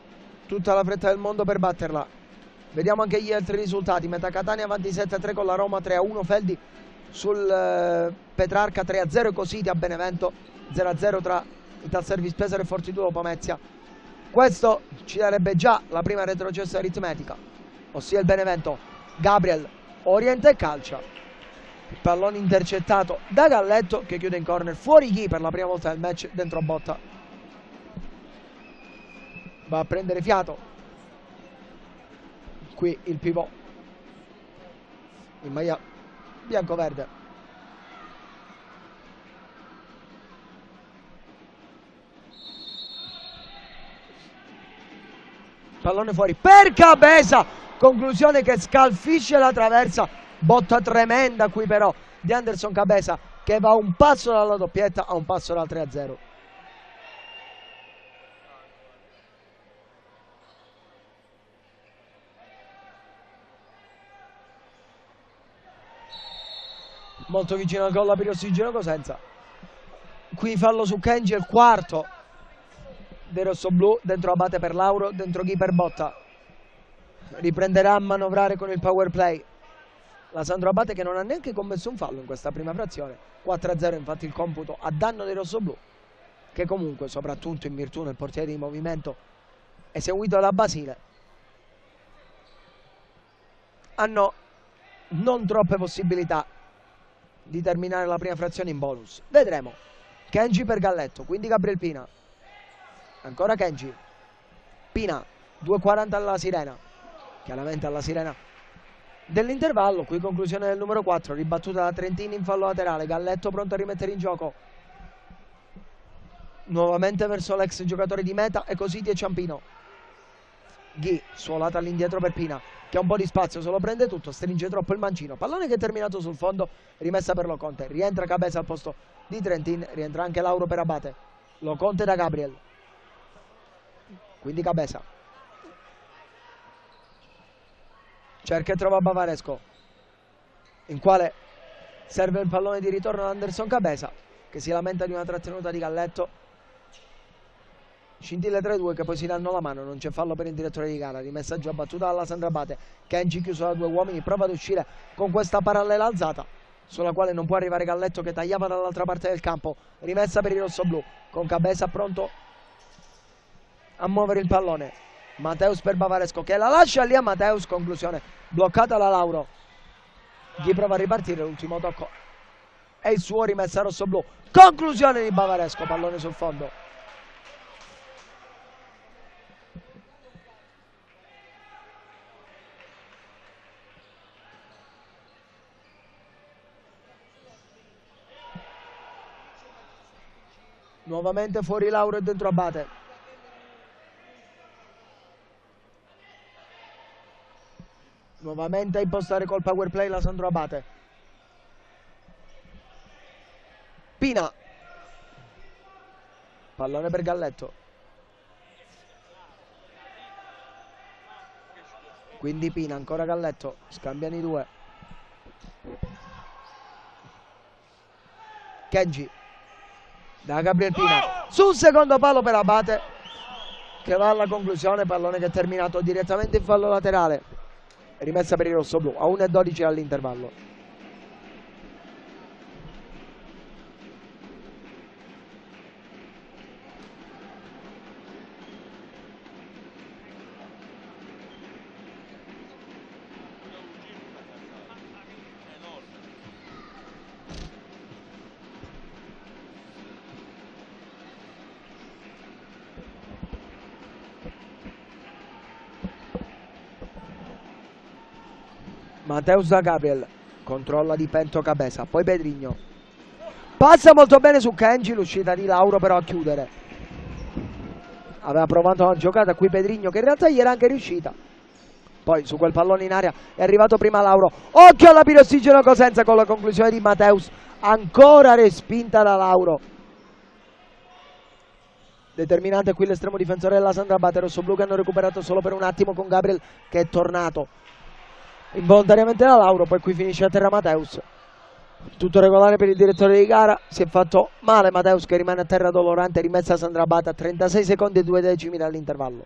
tutta la fretta del mondo per batterla. Vediamo anche gli altri risultati. Meta Catania avanti 7-3 con la Roma, 3-1 Feldi sul Petrarca, 3-0 Ecositi a Benevento, 0-0 tra Ital Service Pesaro e Fortitudo Pomezia. Questo ci darebbe già la prima retrocessa aritmetica, ossia il Benevento. Gabriel orienta e calcia, il pallone intercettato da Galletto che chiude in corner, fuori chi per la prima volta del match, dentro a botta. Va a prendere fiato qui il pivot in maglia bianco-verde. Pallone fuori per Cabeza, conclusione che scalfisce la traversa, botta tremenda qui però di Anderson Cabeza che va a un passo dalla doppietta, a un passo dal 3-0. Molto vicino al gol la Pirossigeno Cosenza. Qui fallo su Kenji, il quarto dei rossoblù, dentro Abate per Lauro, dentro Ghi per Botta. Riprenderà a manovrare con il power play la Sandro Abate che non ha neanche commesso un fallo in questa prima frazione. 4-0 infatti il computo a danno dei rossoblù che comunque, soprattutto in virtù del portiere di movimento eseguito da Basile, hanno non troppe possibilità di terminare la prima frazione in bonus. Vedremo. Kenji per Galletto, quindi Gabriel Pina, ancora Kenji, Pina, 2.40 alla sirena, chiaramente alla sirena dell'intervallo. Qui conclusione del numero 4, ribattuta da Trentini in fallo laterale. Galletto pronto a rimettere in gioco nuovamente verso l'ex giocatore di Meta e così di Ciampino. Ghi suolata all'indietro per Pina che ha un po' di spazio, se lo prende tutto, stringe troppo il mancino, pallone che è terminato sul fondo, rimessa per Loconte, rientra Cabeza al posto di Trentin, rientra anche Lauro per Abate. Loconte da Gabriel, quindi Cabeza cerca e trova Bavaresco, in quale serve il pallone di ritorno ad Anderson Cabeza che si lamenta di una trattenuta di Galletto. Scintille tra i due che poi si danno la mano, non c'è fallo per il direttore di gara. Rimessa già battuta dalla Sandra Abate. Kenji chiuso da due uomini, prova ad uscire con questa parallela alzata sulla quale non può arrivare Galletto che tagliava dall'altra parte del campo. Rimessa per i rossoblù con Cabeza pronto a muovere il pallone. Mateus per Bavaresco che la lascia lì a Mateus, conclusione bloccata da Lauro. Ghi prova a ripartire, l'ultimo tocco è il suo, rimessa rossoblù, conclusione di Bavaresco, pallone sul fondo. Nuovamente fuori Lauro e dentro Abate. Nuovamente a impostare col power play la Sandro Abate. Pina. Pallone per Galletto. Quindi Pina, ancora Galletto. Scambiano i due. Kenji. Da Gabriel Pina sul secondo palo per Abate che va alla conclusione, pallone che è terminato direttamente in fallo laterale, rimessa per i rossoblù a 1:12 all'intervallo. Mateus da Gabriel, controlla di Pento Cabeza, poi Pedrigno. Passa molto bene su Kenji, l'uscita di Lauro però a chiudere. aveva provato una giocata qui Pedrigno che in realtà gli era anche riuscita. Poi su quel pallone in aria è arrivato prima Lauro. Occhio alla pirossigeno Cosenza con la conclusione di Mateus, ancora respinta da Lauro. Determinante qui l'estremo difensore della Sandra Abate, rossoblu che hanno recuperato solo per un attimo con Gabriel che è tornato involontariamente da Lauro, poi qui finisce a terra Mateus. Tutto regolare per il direttore di gara, si è fatto male Mateus che rimane a terra dolorante, rimessa Sandra Abate a 36 secondi e 2 decimi dall'intervallo.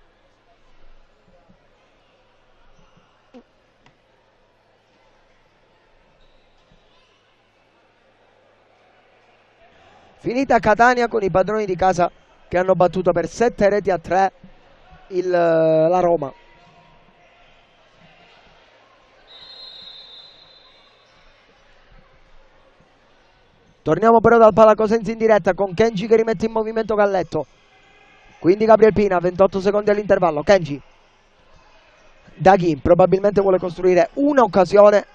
Finita Catania con i padroni di casa che hanno battuto per 7-3 la Roma. Torniamo però dal Palacosenza in diretta con Kenji che rimette in movimento Galletto. Quindi Gabriel Pina, 28 secondi all'intervallo. Kenji. Daghi probabilmente vuole costruire un'occasione,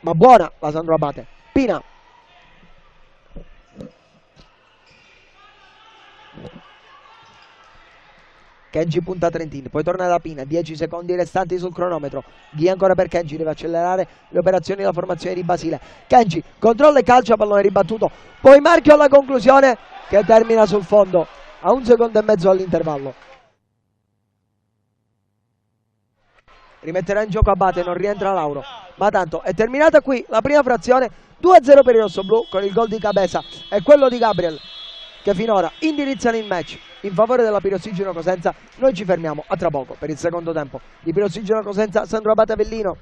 ma buona la Sandro Abate. Pina. Kenji punta Trentin, poi torna da Pina, 10 secondi restanti sul cronometro. Ghi ancora per Kenji, deve accelerare le operazioni della formazione di Basile. Kenji controlla e calcia, pallone ribattuto, poi marchio alla conclusione che termina sul fondo a 1 secondo e mezzo all'intervallo. Rimetterà in gioco Abate, non rientra Lauro, ma tanto è terminata qui la prima frazione. 2-0 per i rossoblù con il gol di Cabeza e quello di Gabriel che finora indirizzano il match in favore della Pirossigeno Cosenza. Noi ci fermiamo a tra poco per il secondo tempo di Pirossigeno Cosenza Sandro Abate Avellino.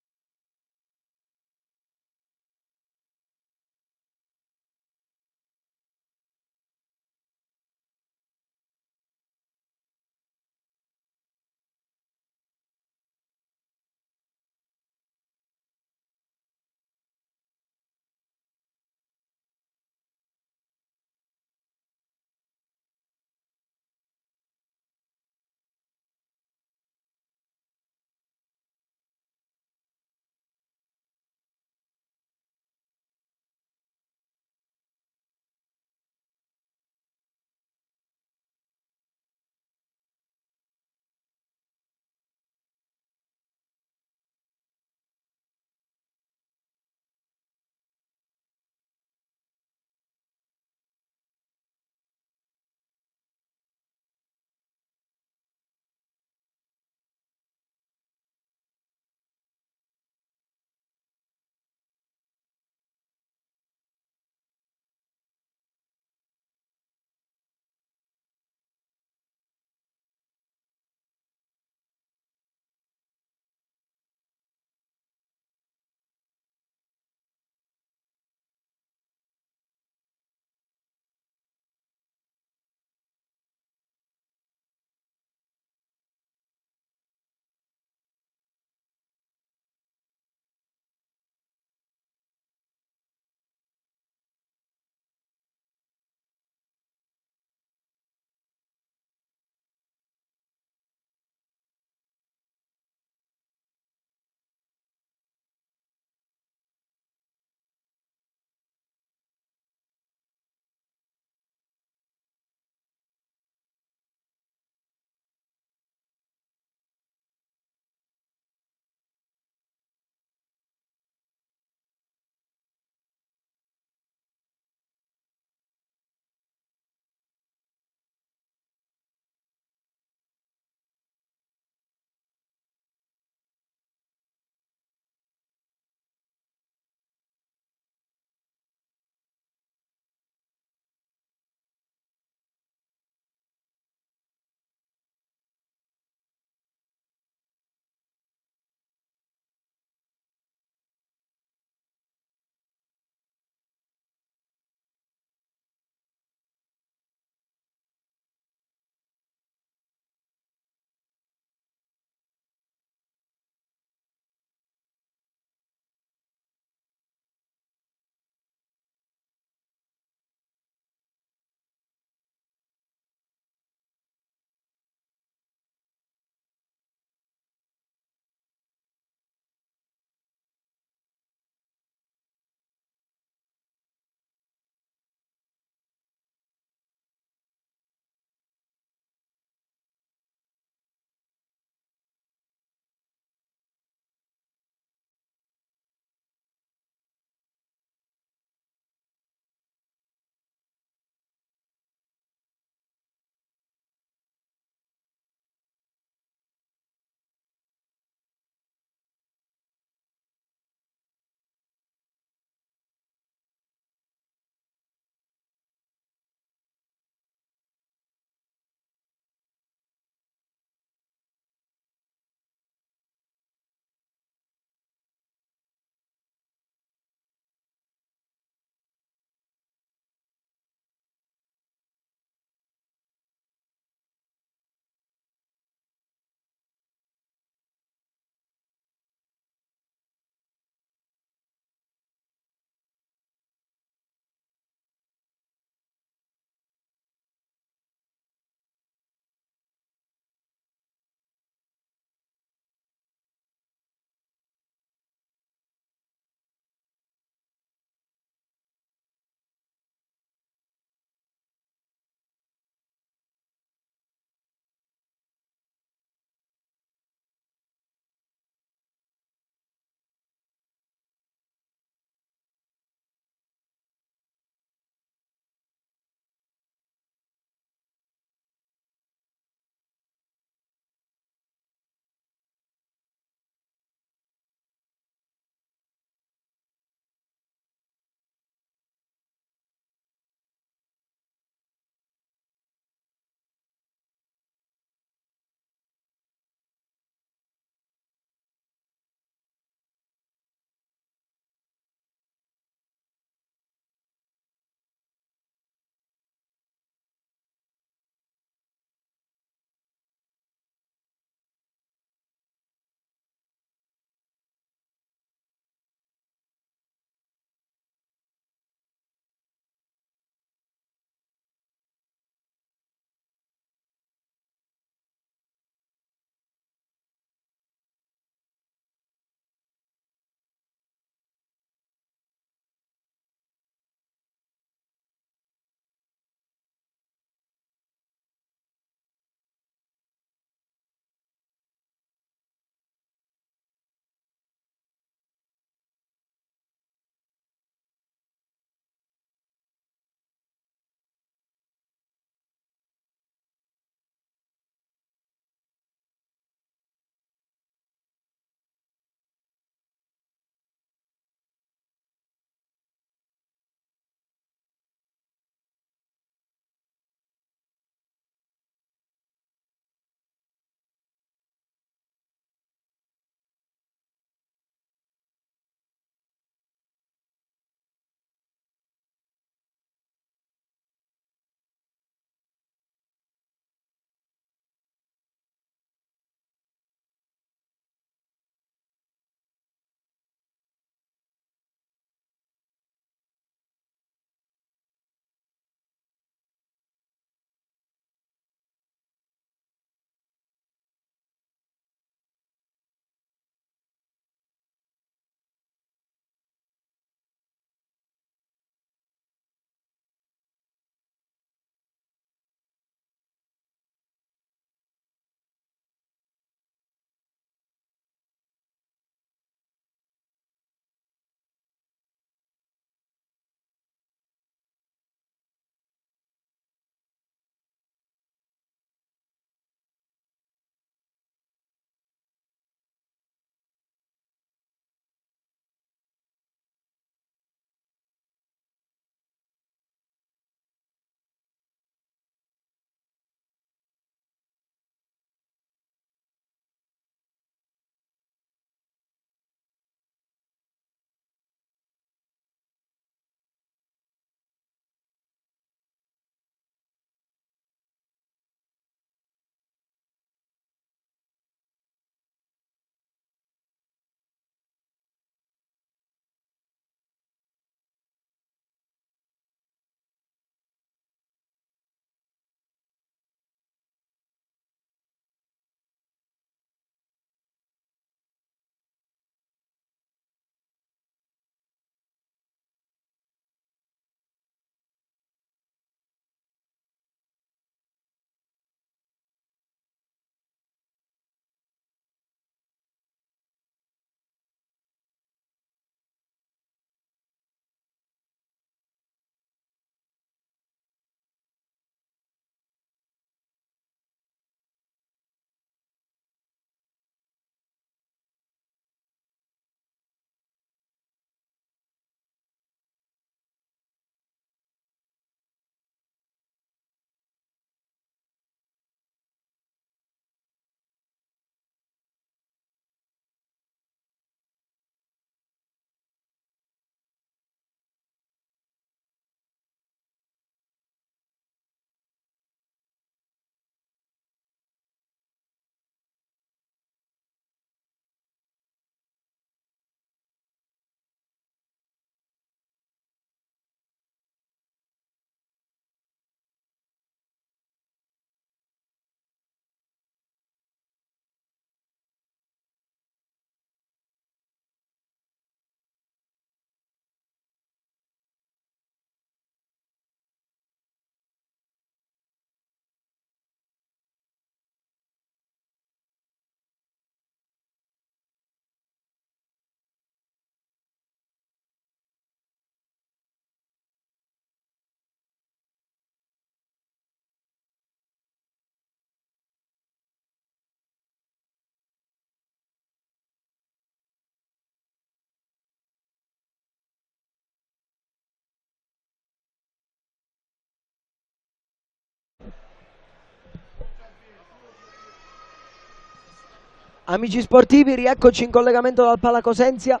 Amici sportivi, rieccoci in collegamento dal Pala Cosenza,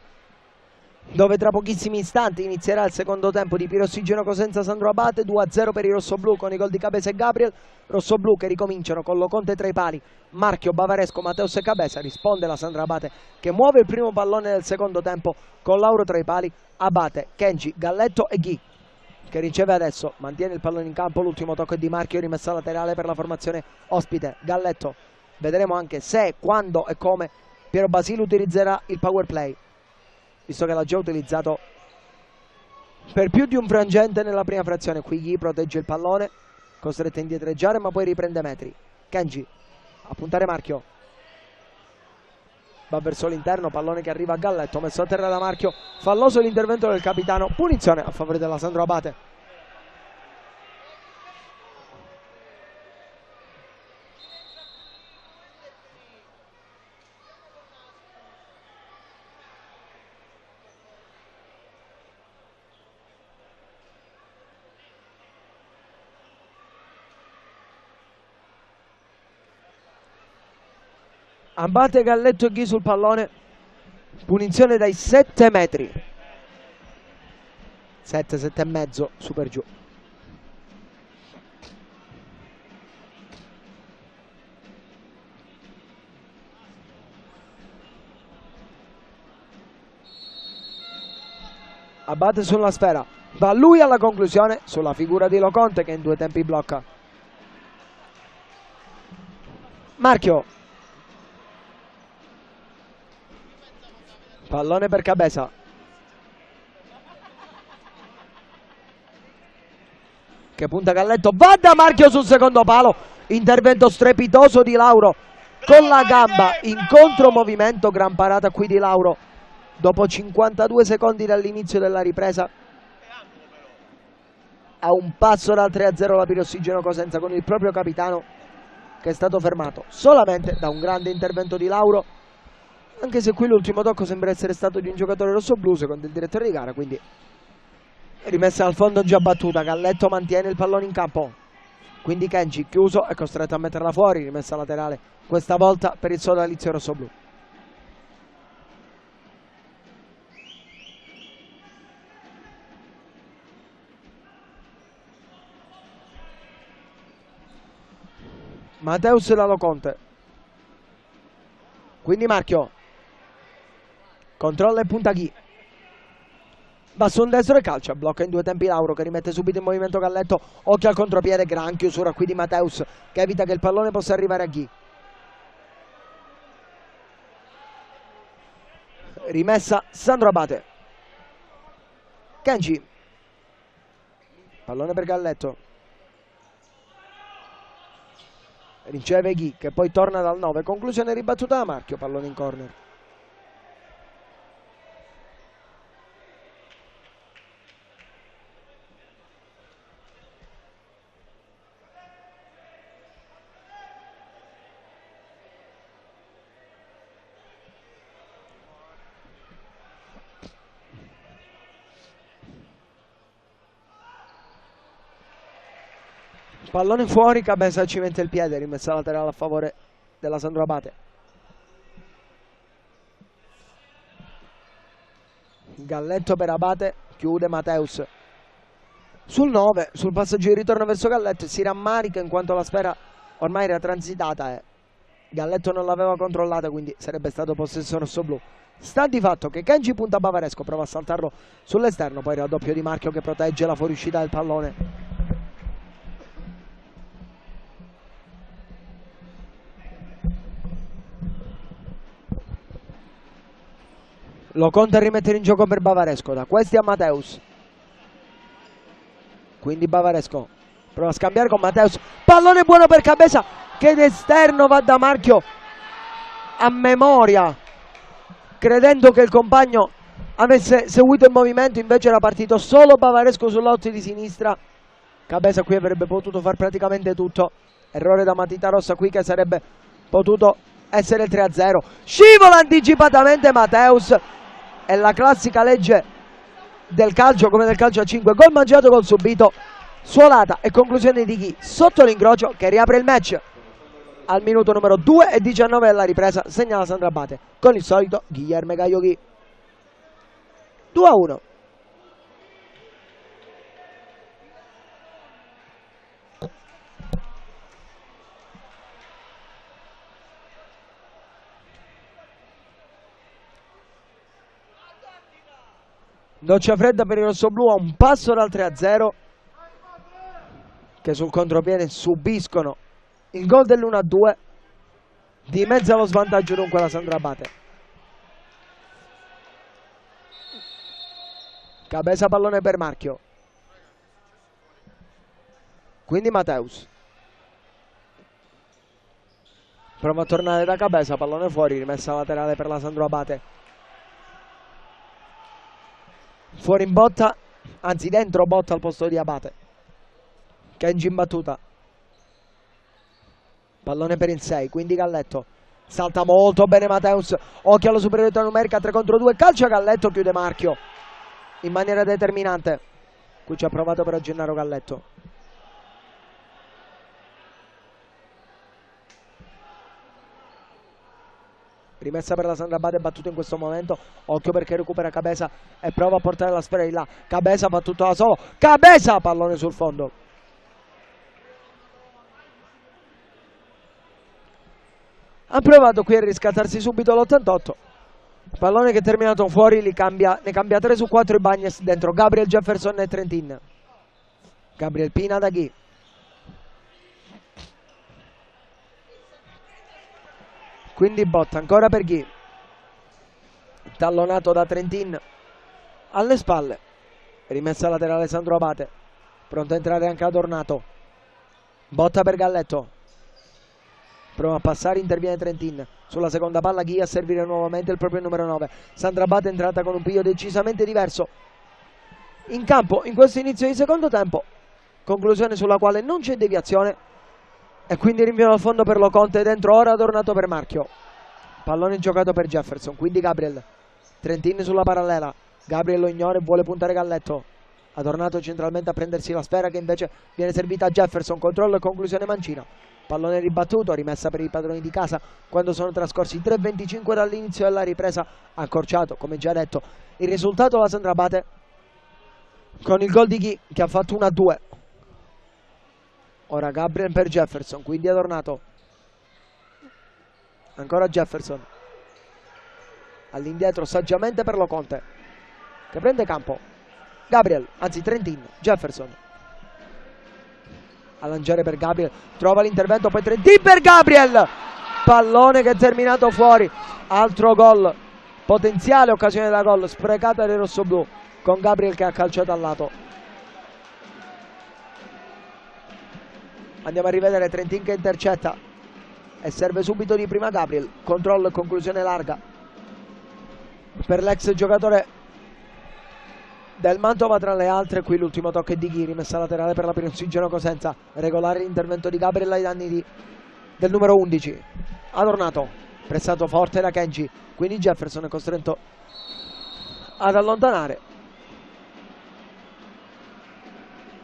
dove tra pochissimi istanti inizierà il secondo tempo di Pirossigeno Cosenza Sandro Abate. 2-0 per i rossoblù con i gol di Cabeza e Gabriel. Rossoblù che ricominciano con Loconte tra i pali, Marchio, Bavaresco, Mateus e Cabeza. Risponde la Sandro Abate che muove il primo pallone del secondo tempo con Lauro tra i pali, Abate, Kenji, Galletto e Ghi che riceve adesso, mantiene il pallone in campo. L'ultimo tocco è di Marchio, rimessa laterale per la formazione ospite. Galletto, vedremo anche se, quando e come Piero Basile utilizzerà il power play, visto che l'ha già utilizzato per più di un frangente nella prima frazione. Qui Ghi protegge il pallone, costretto a indietreggiare, ma poi riprende metri. Kenji a puntare Marchio, va verso l'interno, pallone che arriva a Galletto, messo a terra da Marchio, falloso l'intervento del capitano, punizione a favore della Sandro Abate. Abate, Galletto e Ghi sul pallone, punizione dai 7 metri, 7 e mezzo, su per giù. Abate sulla sfera, va lui alla conclusione sulla figura di Loconte che in due tempi blocca. Marchio, pallone per Cabeza, che punta Galletto, va da Marchio sul secondo palo, intervento strepitoso di Lauro con la gamba in contromovimento, gran parata qui di Lauro dopo 52 secondi dall'inizio della ripresa. A un passo dal 3-0 la Pirossigeno Cosenza, con il proprio capitano che è stato fermato solamente da un grande intervento di Lauro, anche se qui l'ultimo tocco sembra essere stato di un giocatore rossoblu secondo il direttore di gara, quindi rimessa al fondo già battuta. Galletto mantiene il pallone in campo, quindi Kenji chiuso è costretto a metterla fuori, rimessa laterale questa volta per il sodalizio rossoblu. Mateus da Loconte, quindi Marchio controlla e punta Ghi, va su un destro e calcia, blocca in due tempi Lauro che rimette subito in movimento Galletto. Occhio al contropiede, gran chiusura qui di Mateus che evita che il pallone possa arrivare a Ghi. Rimessa Sandro Abate, Kenji, pallone per Galletto, riceve Ghi che poi torna dal 9, conclusione ribattuta da Marchio, pallone in corner. Pallone fuori, Cabeza ci mette il piede, rimessa laterale a favore della Sandro Abate. Galletto per Abate, chiude Mateus sul 9, sul passaggio di ritorno verso Galletto, si rammarica in quanto la sfera ormai era transitata e Galletto non l'aveva controllata, quindi sarebbe stato possesso rossoblu. Sta di fatto che Kenji punta Bavaresco, prova a saltarlo sull'esterno, poi il raddoppio di Marchio che protegge la fuoriuscita del pallone. Loconte a rimettere in gioco per Bavaresco, da questi a Mateus, quindi Bavaresco prova a scambiare con Mateus, pallone buono per Cabeza che d'esterno va da Marchio a memoria, credendo che il compagno avesse seguito il movimento, invece era partito solo Bavaresco sull'otto di sinistra. Cabeza qui avrebbe potuto far praticamente tutto, errore da matita rossa qui che sarebbe potuto essere il 3-0. Scivola anticipatamente Mateus, è la classica legge del calcio come del calcio a 5, gol mangiato, gol subito, suolata e conclusione di Ghi sotto l'incrocio che riapre il match. al minuto numero 2:19 della ripresa, segna la Sandra Abate con il solito Guilherme Gaioghi. 2-1. Doccia fredda per i rossoblù a un passo dal 3-0, che sul contropiede subiscono il gol dell'1-2, di mezzo allo svantaggio dunque la Sandra Abate. Cabeza, pallone per Marchio, quindi Mateus prova a tornare da Cabeza, pallone fuori, rimessa laterale per la Sandro Abate. Fuori in botta, anzi dentro botta al posto di Abate. Kenji in battuta, pallone per il 6, quindi Galletto. Salta molto bene Mateus, occhio alla superiorità numerica, 3 contro 2, calcio Galletto, chiude Marchio in maniera determinante. Qui ci ha provato però Gennaro Galletto. Rimessa per la Sandra Abate, battuto in questo momento, occhio perché recupera Cabeza e prova a portare la sfera di là. Cabeza battuto da solo, Cabeza, pallone sul fondo. Ha provato qui a riscattarsi subito l'88, pallone che è terminato fuori, ne cambia 3 su 4 Ibañez dentro Gabriel, Jefferson e Trentin. Gabriel Pina da Ghi. Quindi botta ancora per Ghi, tallonato da Trentin alle spalle, rimessa laterale Sandro Abate, pronto a entrare anche Adornato, botta per Galletto, prova a passare, interviene Trentin sulla seconda palla, Ghi a servire nuovamente il proprio numero 9. Sandra Abate è entrata con un piglio decisamente diverso in campo in questo inizio di secondo tempo, conclusione sulla quale non c'è deviazione. E quindi rinvio al fondo per Loconte, dentro ora Adornato per Marchio. Pallone giocato per Jefferson, quindi Gabriel. Trentin sulla parallela, Gabriel lo ignora e vuole puntare Galletto. Adornato centralmente a prendersi la sfera che invece viene servita a Jefferson, controllo e conclusione mancina. Pallone ribattuto, rimessa per i padroni di casa quando sono trascorsi 3:25 dall'inizio della ripresa, accorciato come già detto. Il risultato la Sandra Abate con il gol di Ghi che ha fatto 1-2. Ora Gabriel per Jefferson, quindi Adornato, ancora Jefferson, all'indietro saggiamente per Loconte che prende campo. Gabriel, anzi Trentin, Jefferson a lanciare per Gabriel, trova l'intervento, poi Trentin per Gabriel, pallone che è terminato fuori. Altro gol, potenziale occasione da gol sprecata dei rossoblù con Gabriel che ha calciato al lato. Andiamo a rivedere Trentin che intercetta e serve subito di prima Gabriel, controllo e conclusione larga per l'ex giocatore del Mantova tra le altre. Qui l'ultimo tocco è di Ghi, rimessa laterale per la Pirossigeno Cosenza, regolare l'intervento di Gabriel ai danni del numero 11. Adornato, pressato forte da Kenji, quindi Jefferson è costretto ad allontanare.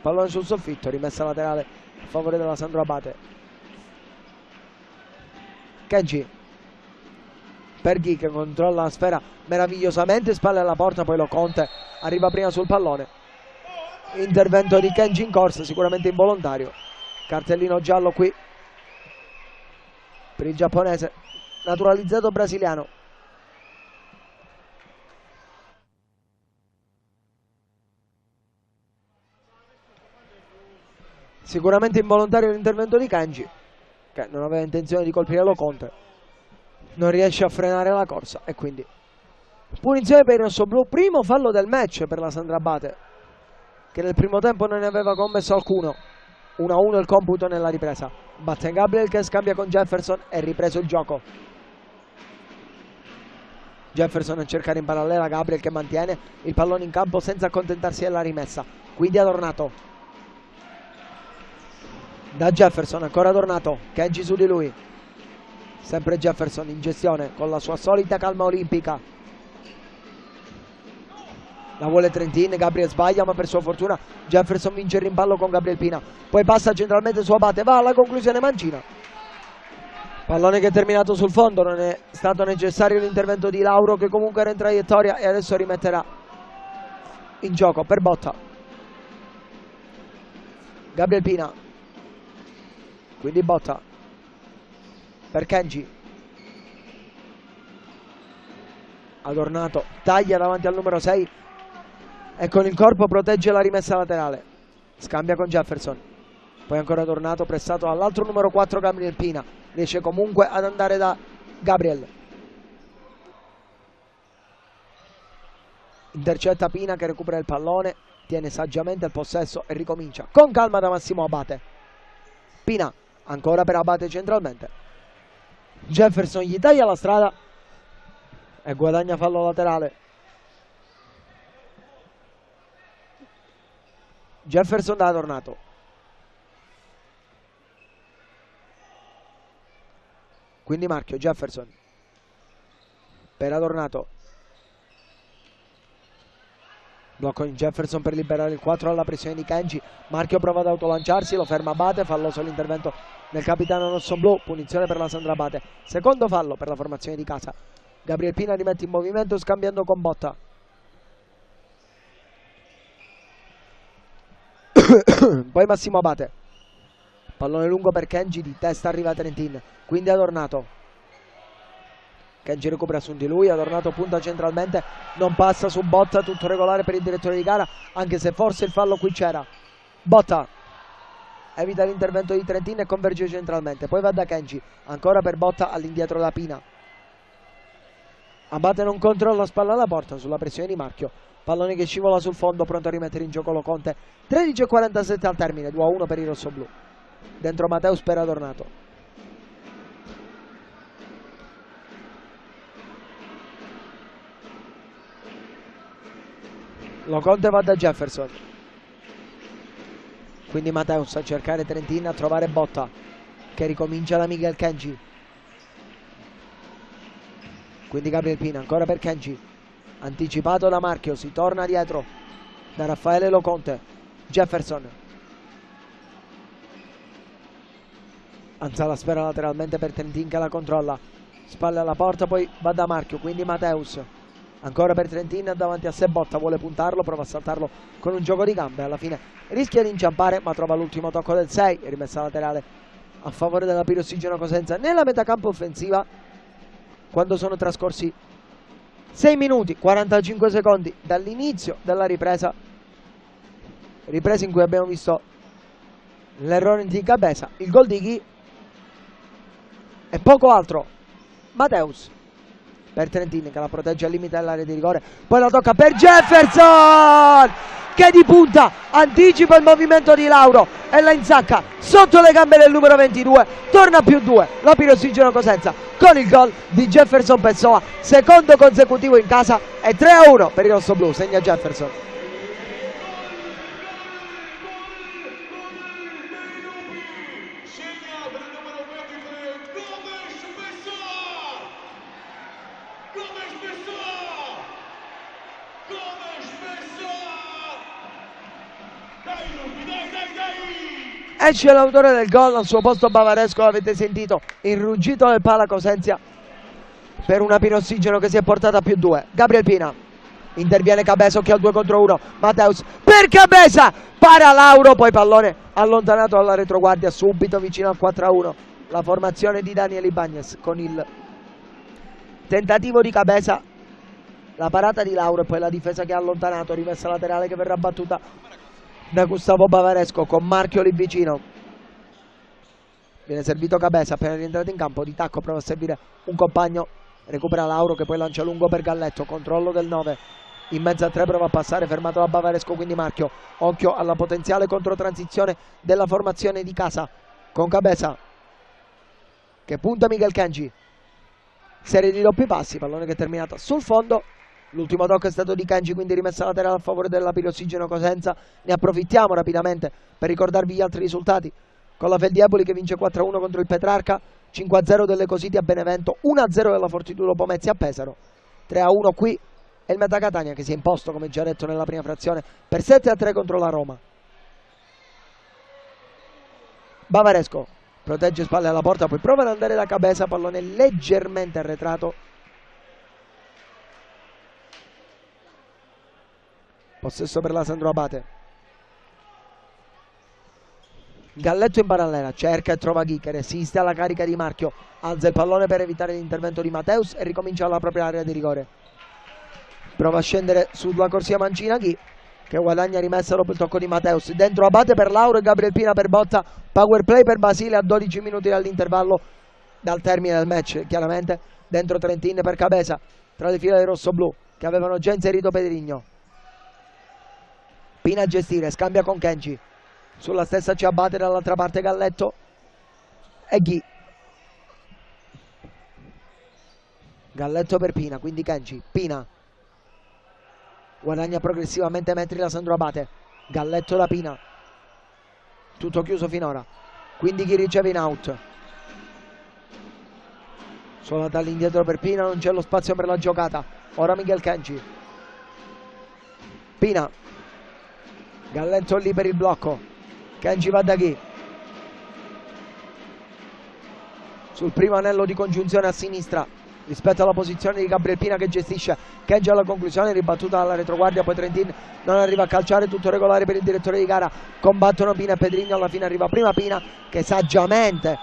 Pallone sul soffitto, rimessa laterale a favore della Sandro Abate. Kenji per Ghi che controlla la sfera meravigliosamente, spalle alla porta, poi Loconte arriva prima sul pallone. Intervento di Kenji in corsa, sicuramente involontario. Cartellino giallo qui per il giapponese naturalizzato brasiliano. Sicuramente involontario l'intervento di Kenji che non aveva intenzione di colpire Loconte, non riesce a frenare la corsa e quindi punizione per il rossoblù. Primo fallo del match per la Sandra Abate che nel primo tempo non ne aveva commesso alcuno. 1-1 il computo nella ripresa. Batte Gabriel che scambia con Jefferson e ripreso il gioco. Jefferson a cercare in parallela, Gabriel che mantiene il pallone in campo senza accontentarsi della rimessa, quindi Adornato da Jefferson, ancora Adornato, Kenji su di lui, sempre Jefferson in gestione con la sua solita calma olimpica. La vuole Trentin, Gabriel sbaglia ma per sua fortuna Jefferson vince il rimpallo con Gabriel Pina, poi passa centralmente su Abate, va alla conclusione mancina. Pallone che è terminato sul fondo, non è stato necessario l'intervento di Lauro, che comunque era in traiettoria e adesso rimetterà in gioco per Botta. Gabriel Pina, quindi Botta per Kenji. Adornato taglia davanti al numero 6 e con il corpo protegge la rimessa laterale. Scambia con Jefferson, poi ancora Adornato pressato dall'altro numero 4 Gabriel Pina. Riesce comunque ad andare da Gabriel. Intercetta Pina che recupera il pallone, tiene saggiamente il possesso e ricomincia con calma da Massimo Abate. Pina ancora per Abate centralmente. Jefferson gli taglia la strada e guadagna fallo laterale. Jefferson da Adornato. Quindi marchio Jefferson per Adornato. Blocco in Jefferson per liberare il 4 alla pressione di Kenji. Marchio prova ad autolanciarsi, lo ferma Abate. Falloso l'intervento del capitano rossoblu. Punizione per la Sandra Abate. Secondo fallo per la formazione di casa. Gabriel Pina rimette in movimento scambiando con Botta. Poi Massimo Abate. Pallone lungo per Kenji, di testa arriva Trentin. Quindi Adornato. Kenji recupera su di lui, Adornato punta centralmente, non passa su Botta, tutto regolare per il direttore di gara, anche se forse il fallo qui c'era. Botta evita l'intervento di Trentin e converge centralmente, poi va da Kenji, ancora per Botta all'indietro da Pina. Abate non controlla, spalla alla porta sulla pressione di marchio, pallone che scivola sul fondo, pronto a rimettere in gioco Loconte. 13:47 al termine, 2-1 per i rossoblù. Dentro Mateus per Adornato. Loconte va da Jefferson, quindi Mateus a cercare Trentin, a trovare Botta che ricomincia da Miguel Kenji. Quindi Gabriel Pina ancora per Kenji, anticipato da Marchio, si torna dietro da Raffaele Loconte. Jefferson alza la sfera lateralmente per Trentin che la controlla, spalle alla porta, poi va da Marchio, quindi Mateus ancora per Trentin, davanti a sé Botta, vuole puntarlo, prova a saltarlo con un gioco di gambe, alla fine rischia di inciampare ma trova l'ultimo tocco del 6, rimessa laterale a favore della Pirossigeno Cosenza nella metacampo offensiva, quando sono trascorsi 6 minuti 45 secondi dall'inizio della ripresa in cui abbiamo visto l'errore di Cabeza, il gol di Ghi e poco altro. Mateus per Trentin che la protegge al limite dell'area di rigore, poi la tocca per Jefferson che di punta anticipa il movimento di Lauro e la insacca sotto le gambe del numero 22, torna più 2 la Pirossigeno Cosenza con il gol di Jefferson Pessoa, secondo consecutivo in casa, e 3-1 per i rossoblù, segna Jefferson. Esce l'autore del gol, al suo posto Bavaresco, l'avete sentito, il ruggito del Pala Cosenza per una Pirossigeno che si è portata a più 2. Gabriel Pina, interviene Cabeza che ha 2 contro 1, Mateus per Cabeza, para Lauro, poi pallone allontanato dalla retroguardia subito vicino al 4-1. La formazione di Daniel Ibanez con il tentativo di Cabeza, la parata di Lauro e poi la difesa che ha allontanato, rimessa laterale che verrà battuta da Gustavo Bavaresco con Marchio lì vicino. Viene servito Cabeza appena rientrato in campo, di tacco prova a servire un compagno, recupera Lauro che poi lancia lungo per Galletto, controllo del 9 in mezzo a 3, prova a passare, fermato da Bavaresco, quindi Marchio, occhio alla potenziale controtransizione della formazione di casa con Cabeza che punta Miguel Kenji, serie di doppi passi, pallone che è terminata sul fondo. L'ultimo tocco è stato di Kenji, quindi rimessa laterale a favore della Pirossigeno Cosenza. Ne approfittiamo rapidamente per ricordarvi gli altri risultati. Con la Feldieboli che vince 4-1 contro il Petrarca, 5-0 delle Cositi a Benevento, 1-0 della Fortitudo Pomezia a Pesaro, 3-1 qui, e il Meta Catania che si è imposto, come già detto nella prima frazione, per 7-3 contro la Roma. Bavaresco protegge spalle alla porta, poi prova ad andare da Cabeza, pallone leggermente arretrato. Possesso per la Sandro Abate. Galletto in parallela, cerca e trova Ghi che resiste alla carica di marchio, alza il pallone per evitare l'intervento di Mateus e ricomincia alla propria area di rigore. Prova a scendere sulla corsia mancina Ghi, che guadagna rimessa dopo il tocco di Mateus. Dentro Abate per Lauro e Gabriel Pina per Botta. Power play per Basile a 12 minuti dall'intervallo, dal termine del match chiaramente. Dentro Trentin per Cabeza, tra le fila dei rossoblù che avevano già inserito Pedrigno. Pina a gestire, scambia con Kenji. Sulla stessa c'è Abate, dall'altra parte Galletto e Ghi. Galletto per Pina, quindi Kenji. Pina guadagna progressivamente metri la Sandro Abate. Galletto da Pina, tutto chiuso finora, quindi Ghi riceve in out. Solo dall'indietro per Pina, non c'è lo spazio per la giocata. Ora Miguel Kenji. Pina, Galletto lì per il blocco. Kenji va da Ghi. Sul primo anello di congiunzione a sinistra rispetto alla posizione di Gabriel Pina che gestisce. Kenji alla conclusione, ribattuta dalla retroguardia, poi Trentin non arriva a calciare, tutto regolare per il direttore di gara. Combattono Pina e Pedrigno, alla fine arriva prima Pina che saggiamente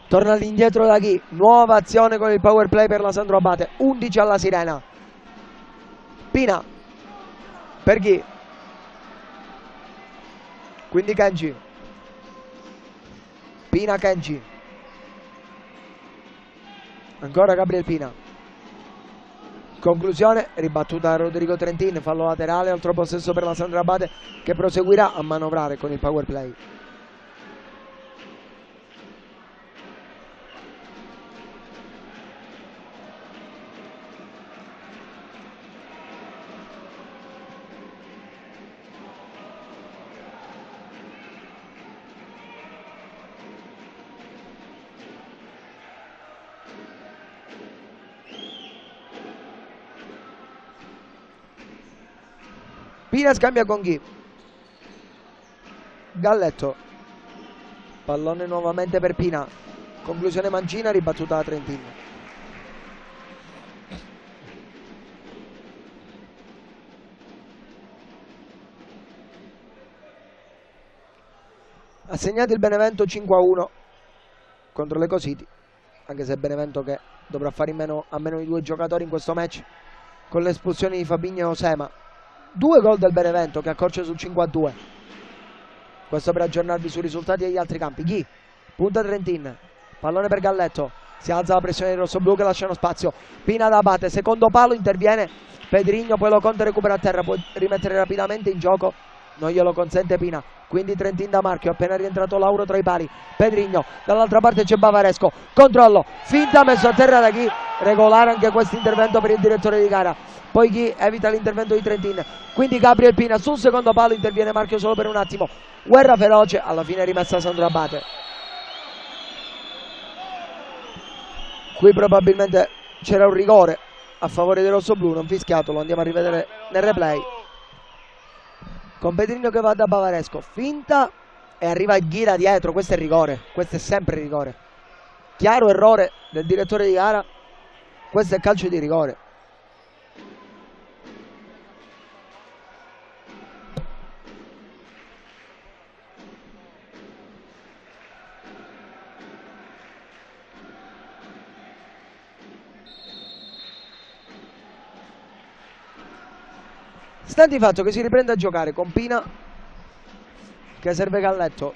torna all'indietro da Ghi. Nuova azione con il power play per la Sandro Abate, 11 alla sirena. Pina per Ghi, quindi Kenji. Pina, Kenji, ancora Gabriel Pina. Conclusione, ribattuta da Rodrigo Trentin, fallo laterale, altro possesso per la Sandro Abate che proseguirà a manovrare con il power play. Pina scambia con Ghi. Galletto, pallone nuovamente per Pina. Conclusione mancina, ribattuta da Trentin. Assegnato il Benevento 5-1 contro le Cositi, anche se Benevento che dovrà fare a meno di 2 giocatori in questo match con le espulsioni di Fabinho e Osema. 2 gol del Benevento che accorce sul 5-2. Questo per aggiornarvi sui risultati degli altri campi. Ghi, punta Trentin, pallone per Galletto, si alza la pressione dei rossoblù che lasciano spazio. Pina da Abate, secondo palo, interviene Pedrigno, poi lo Conte recupera a terra, può rimettere rapidamente in gioco, non glielo consente Pina, quindi Trentin da marchio, appena rientrato Lauro tra i pali. Pedrigno, dall'altra parte c'è Bavaresco, controllo, finta, messo a terra da Ghi, regolare anche questo intervento per il direttore di gara. Poi Ghi evita l'intervento di Trentin, quindi Gabriel Pina sul secondo palo, interviene marchio solo per un attimo. Guerra feroce, alla fine rimessa Sandro Abate. Qui probabilmente c'era un rigore a favore dei rossoblù, non fischiato, lo andiamo a rivedere nel replay. Con Pedrigno che va da Bavaresco, finta e arriva Ghi da dietro. Questo è rigore, questo è sempre rigore. Chiaro errore del direttore di gara, questo è calcio di rigore. Sta di fatto che si riprende a giocare con Pina che serve Galletto.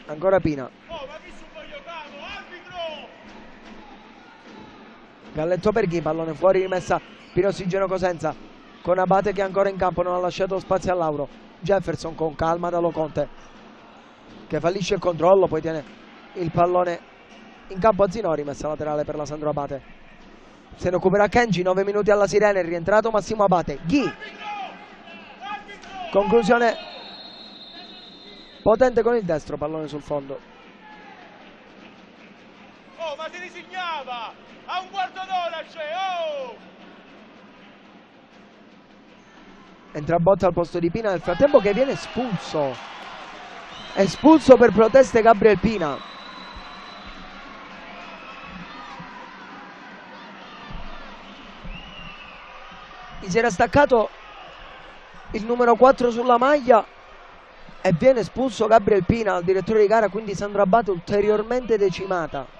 Ancora Pina. Galletto per Ghi, pallone fuori, rimessa Pino Ossigeno Cosenza con Abate che è ancora in campo, non ha lasciato spazio a Lauro. Jefferson con calma da Loconte che fallisce il controllo, poi tiene il pallone in campo a Zinori, rimessa laterale per la Sandro Abate. Se ne occuperà Kenji, 9 minuti alla sirena, è rientrato Massimo Abate. Ghi, conclusione potente con il destro, pallone sul fondo. Oh, ma si risignava a un quarto d'ora, c'è, oh! Entra Botta al posto di Pina nel frattempo, che viene espulso. Espulso per proteste Gabriel Pina. Gli si era staccato il numero 4 sulla maglia e viene espulso Gabriel Pina, il direttore di gara, quindi Sandro Abate ulteriormente decimata.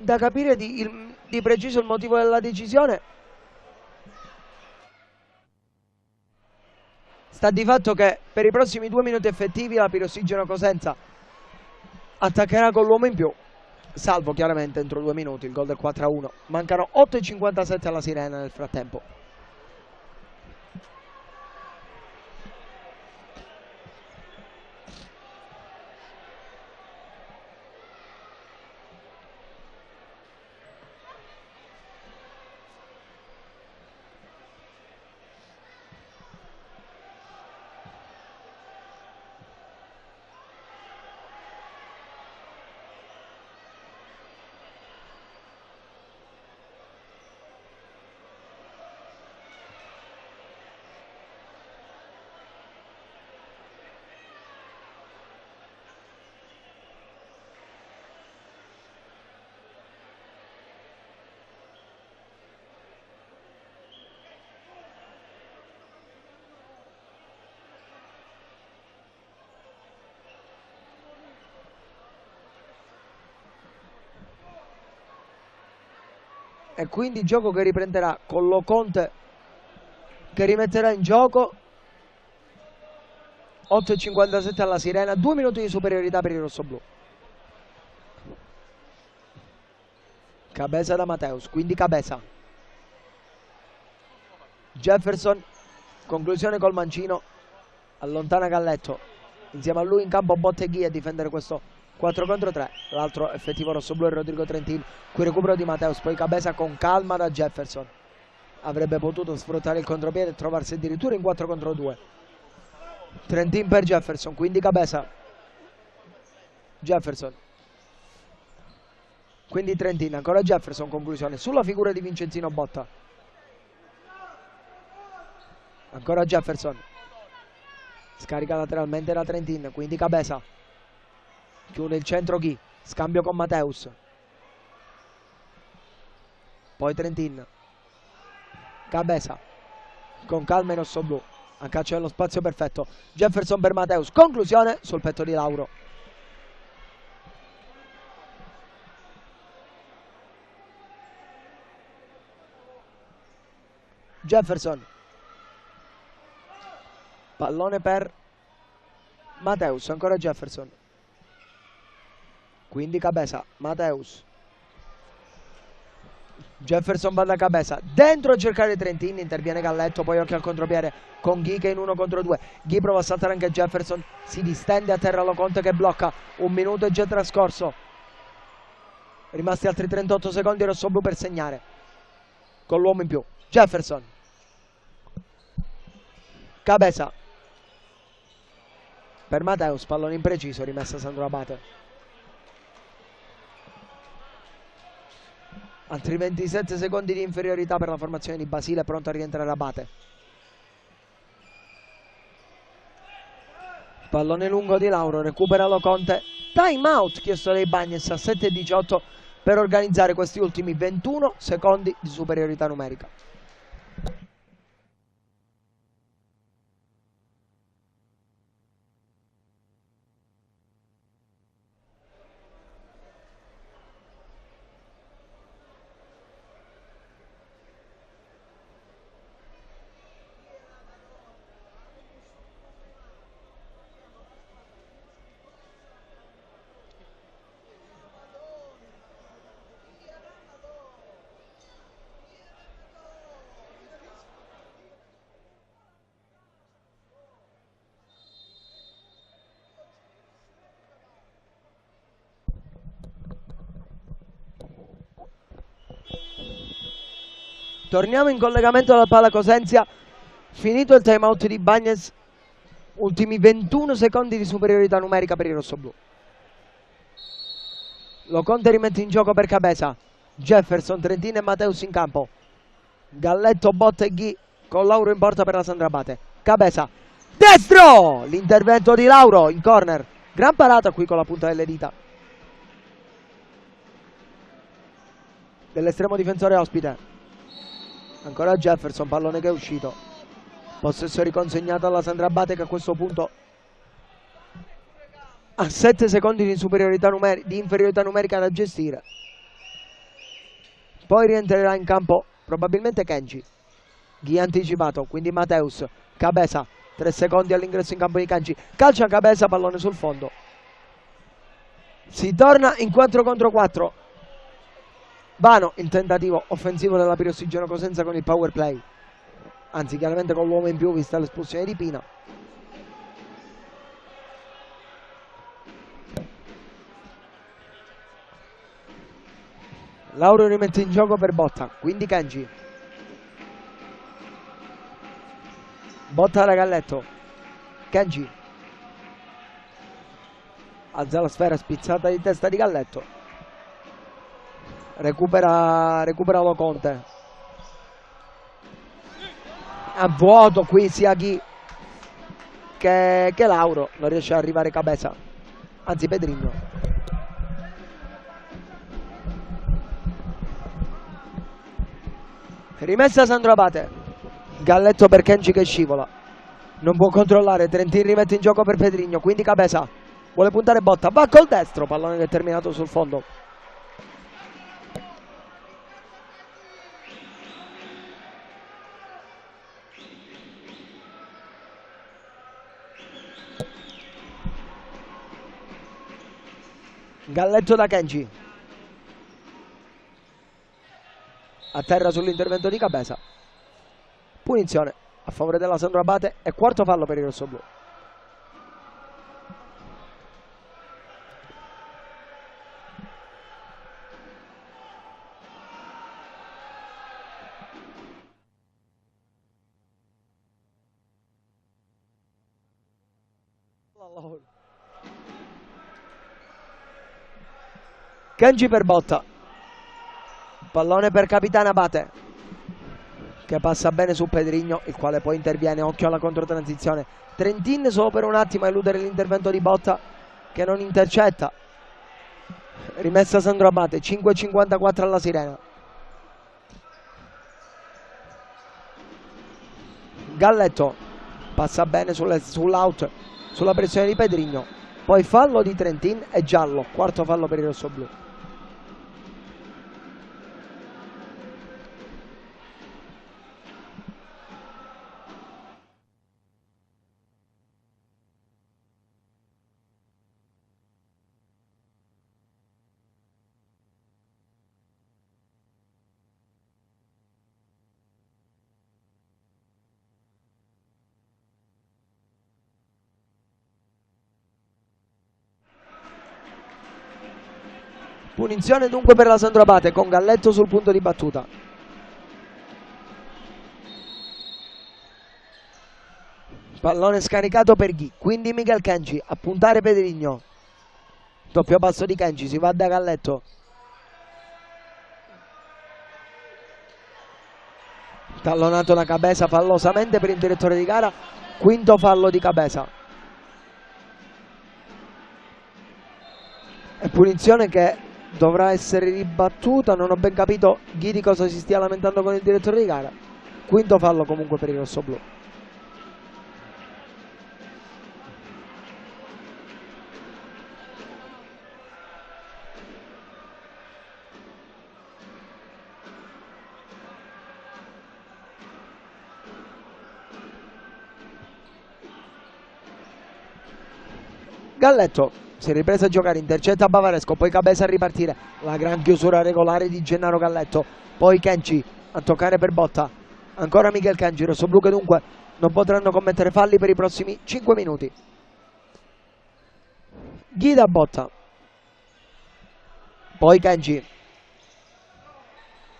Da capire di preciso il motivo della decisione. Sta di fatto che per i prossimi 2 minuti effettivi la Pirossigeno Cosenza attaccherà con l'uomo in più, salvo chiaramente entro 2 minuti il gol del 4-1. Mancano 8,57 alla sirena nel frattempo. E quindi gioco che riprenderà con Loconte che rimetterà in gioco. 8,57 alla sirena, 2 minuti di superiorità per i rossoblù. Cabeza da Mateus, quindi Cabeza. Jefferson, conclusione col mancino, allontana Galletto. Insieme a lui in campo Botteghi a difendere questo 4 contro 3. L'altro effettivo rossoblù è Rodrigo Trentin. Qui recupero di Mateus, poi Cabeza con calma da Jefferson. Avrebbe potuto sfruttare il contropiede e trovarsi addirittura in 4 contro 2. Trentin per Jefferson, quindi Cabeza. Jefferson. Quindi Trentin, ancora Jefferson, conclusione sulla figura di Vincenzino Botta. Ancora Jefferson. Scarica lateralmente da Trentin, quindi Cabeza. Chiude il centro chi? Scambio con Mateus. Poi Trentin. Cabeza. Con calma in rossoblù. A caccia dello spazio perfetto. Jefferson per Mateus. Conclusione sul petto di Lauro. Jefferson. Pallone per Mateus. Ancora Jefferson. Quindi Cabeza. Mateus. Jefferson va da Cabeza. Dentro a cercare Trentin. Interviene Galletto. Poi occhio al contropiede con Ghi che è in 1 contro 2. Ghi prova a saltare anche Jefferson. Si distende a terra Loconte che blocca. 1 minuto è già trascorso. Rimasti altri 38 secondi rossoblù per segnare. Con l'uomo in più. Jefferson. Cabeza. Per Mateus. Pallone impreciso. Rimessa Sandro Abate. Altri 27 secondi di inferiorità per la formazione di Basile, pronto a rientrare Abate. Pallone lungo di Lauro, recupera Loconte. Time out chiesto dai Bagnes a 7,18 per organizzare questi ultimi 21 secondi di superiorità numerica. Torniamo in collegamento dalla Pala Cosenza. Finito il time out di Bagnes, ultimi 21 secondi di superiorità numerica per i rossoblù. Lo Conte rimette in gioco per Cabeza. Jefferson, Trentino e Mateus in campo. Galletto, Botta e Ghi con Lauro in porta per la Sandrabate. Cabeza, destro! L'intervento di Lauro in corner. Gran parata qui con la punta delle dita dell'estremo difensore ospite. Ancora Jefferson, pallone che è uscito. Possesso riconsegnato alla Sandrabate, che a questo punto ha 7 secondi di inferiorità numerica da gestire. Poi rientrerà in campo probabilmente Kenji. Ghi anticipato, quindi Mateus. Cabeza, 3 secondi all'ingresso in campo di Kenji. Calcia Cabeza, pallone sul fondo. Si torna in 4 contro 4. Vano il tentativo offensivo della Pirossigeno Cosenza con il power play, anzi chiaramente con l'uomo in più vista l'espulsione di Pina. Lauro rimette in gioco per Botta, quindi Kenji. Botta da Galletto. Kenji alza la sfera, spizzata di testa di Galletto. Recupera lo Conte. A vuoto qui sia Ghi che Lauro. Non riesce ad arrivare Cabeza, anzi Pedrigno. Rimessa Sandro Abate. Galletto per Kenji che scivola. Non può controllare. Trentin rimette in gioco per Pedrigno, quindi Cabeza vuole puntare Botta. Va col destro, pallone che è terminato sul fondo. Galletto da Kenji. A terra sull'intervento di Cabeza. Punizione a favore della Sandro Abate e quarto fallo per i rossoblù. Kenji per Botta. Pallone per Capitano Abate, che passa bene su Pedrigno, il quale poi interviene. Occhio alla controtransizione. Trentin solo per un attimo a eludere l'intervento di Botta, che non intercetta. Rimessa Sandro Abate. 5,54 alla sirena. Galletto passa bene sull'out, sulla pressione di Pedrigno. Poi fallo di Trentin e giallo. Quarto fallo per i rossoblù. Punizione dunque per la Sandro Abate, con Galletto sul punto di battuta. Pallone scaricato per Ghi, quindi Miguel Kenji a puntare Pedrigno. Doppio passo di Kenji, si va da Galletto. Tallonato da Cabeza fallosamente per il direttore di gara. Quinto fallo di Cabeza. E punizione che dovrà essere ribattuta. Non ho ben capito Ghi di cosa si stia lamentando con il direttore di gara. Quinto fallo comunque per il rossoblù. Galletto si è ripreso a giocare, intercetta Bavaresco, poi Cabeza a ripartire. La gran chiusura regolare di Gennaro Galletto. Poi Kenji a toccare per Botta. Ancora Miguel Kenji. Rossoblù che dunque non potranno commettere falli per i prossimi 5 minuti. Ghi da Botta. Poi Kenji.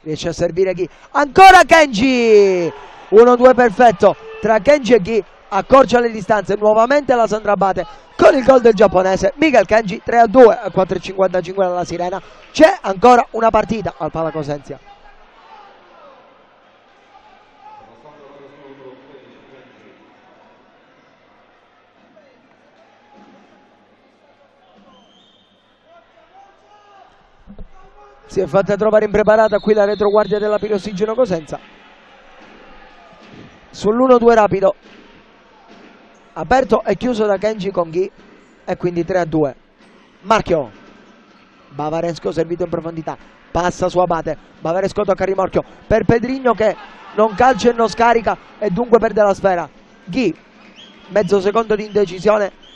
riesce a servire Ghi, ancora Kenji, 1-2 perfetto tra Kenji e Ghi, accorcia le distanze nuovamente la Sandro Abate con il gol del giapponese Miguel Kenji. 3-2 a 4,55 dalla Sirena. C'è ancora una partita al Pala Cosenza. Si è fatta trovare impreparata qui la retroguardia della Pirossigeno Cosenza. Sull'1-2 rapido, aperto e chiuso da Kenji con Ghi, e quindi 3-2. Marchio, Bavaresco servito in profondità, passa su Abate, Bavaresco tocca a rimorchio per Pedrigno che non calcia e non scarica e dunque perde la sfera. Ghi, mezzo secondo di indecisione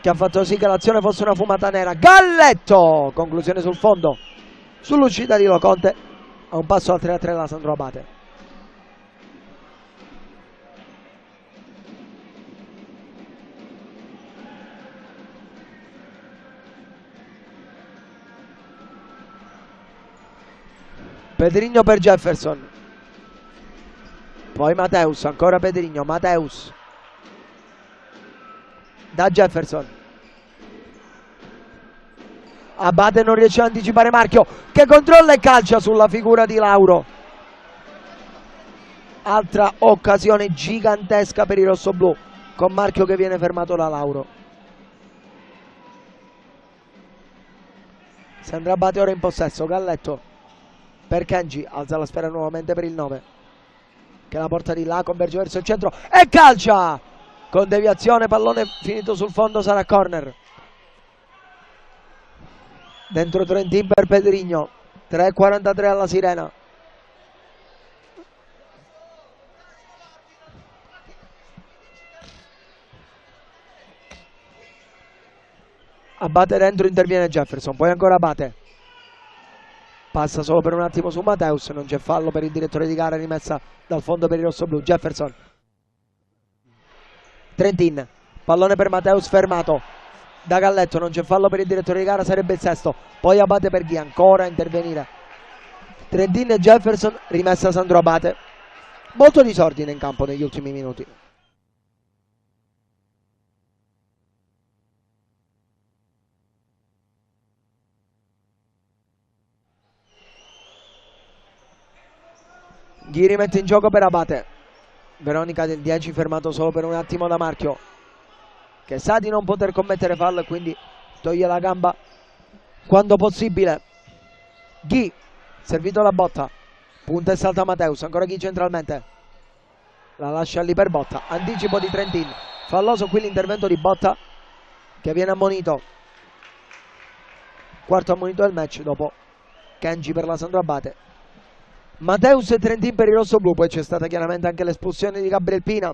che ha fatto sì che l'azione fosse una fumata nera. Galletto, conclusione sul fondo sull'uscita di Loconte, a un passo al 3-3 la Sandro Abate. Pedrigno per Jefferson, poi Mateus, ancora Pedrigno, Mateus da Jefferson, Abate non riesce a anticipare Marchio che controlla e calcia sulla figura di Lauro. Altra occasione gigantesca per i rossoblù, con Marchio che viene fermato da Lauro. Sandro Abate ora in possesso, Galletto per Kenji, alza la sfera nuovamente per il 9 che la porta di là, converge verso il centro e calcia con deviazione, pallone finito sul fondo, sarà corner. Dentro Trentin per Pedrigno, 3,43 alla Sirena. Abate dentro, interviene Jefferson, poi ancora Abate, passa solo per un attimo su Mateus, non c'è fallo per il direttore di gara, rimessa dal fondo per i rossoblù. Jefferson, Trentin, pallone per Mateus fermato da Galletto, non c'è fallo per il direttore di gara, sarebbe il sesto. Poi Abate per Ghi, ancora a intervenire Trentin e Jefferson, rimessa Sandro Abate. Molto disordine in campo negli ultimi minuti. Ghi rimette in gioco per Abate. Veronica del 10 fermato solo per un attimo da Marchio, che sa di non poter commettere fallo e quindi toglie la gamba quando possibile. Ghi, servito la botta, punta e salta Mateus, ancora Ghi centralmente, la lascia lì per Botta, anticipo di Trentin, falloso qui l'intervento di Botta che viene ammonito, quarto ammonito del match dopo Kenji per la Sandro Abate. Mateus e Trentin per i rossoblù, poi c'è stata chiaramente anche l'espulsione di Gabriel Pina.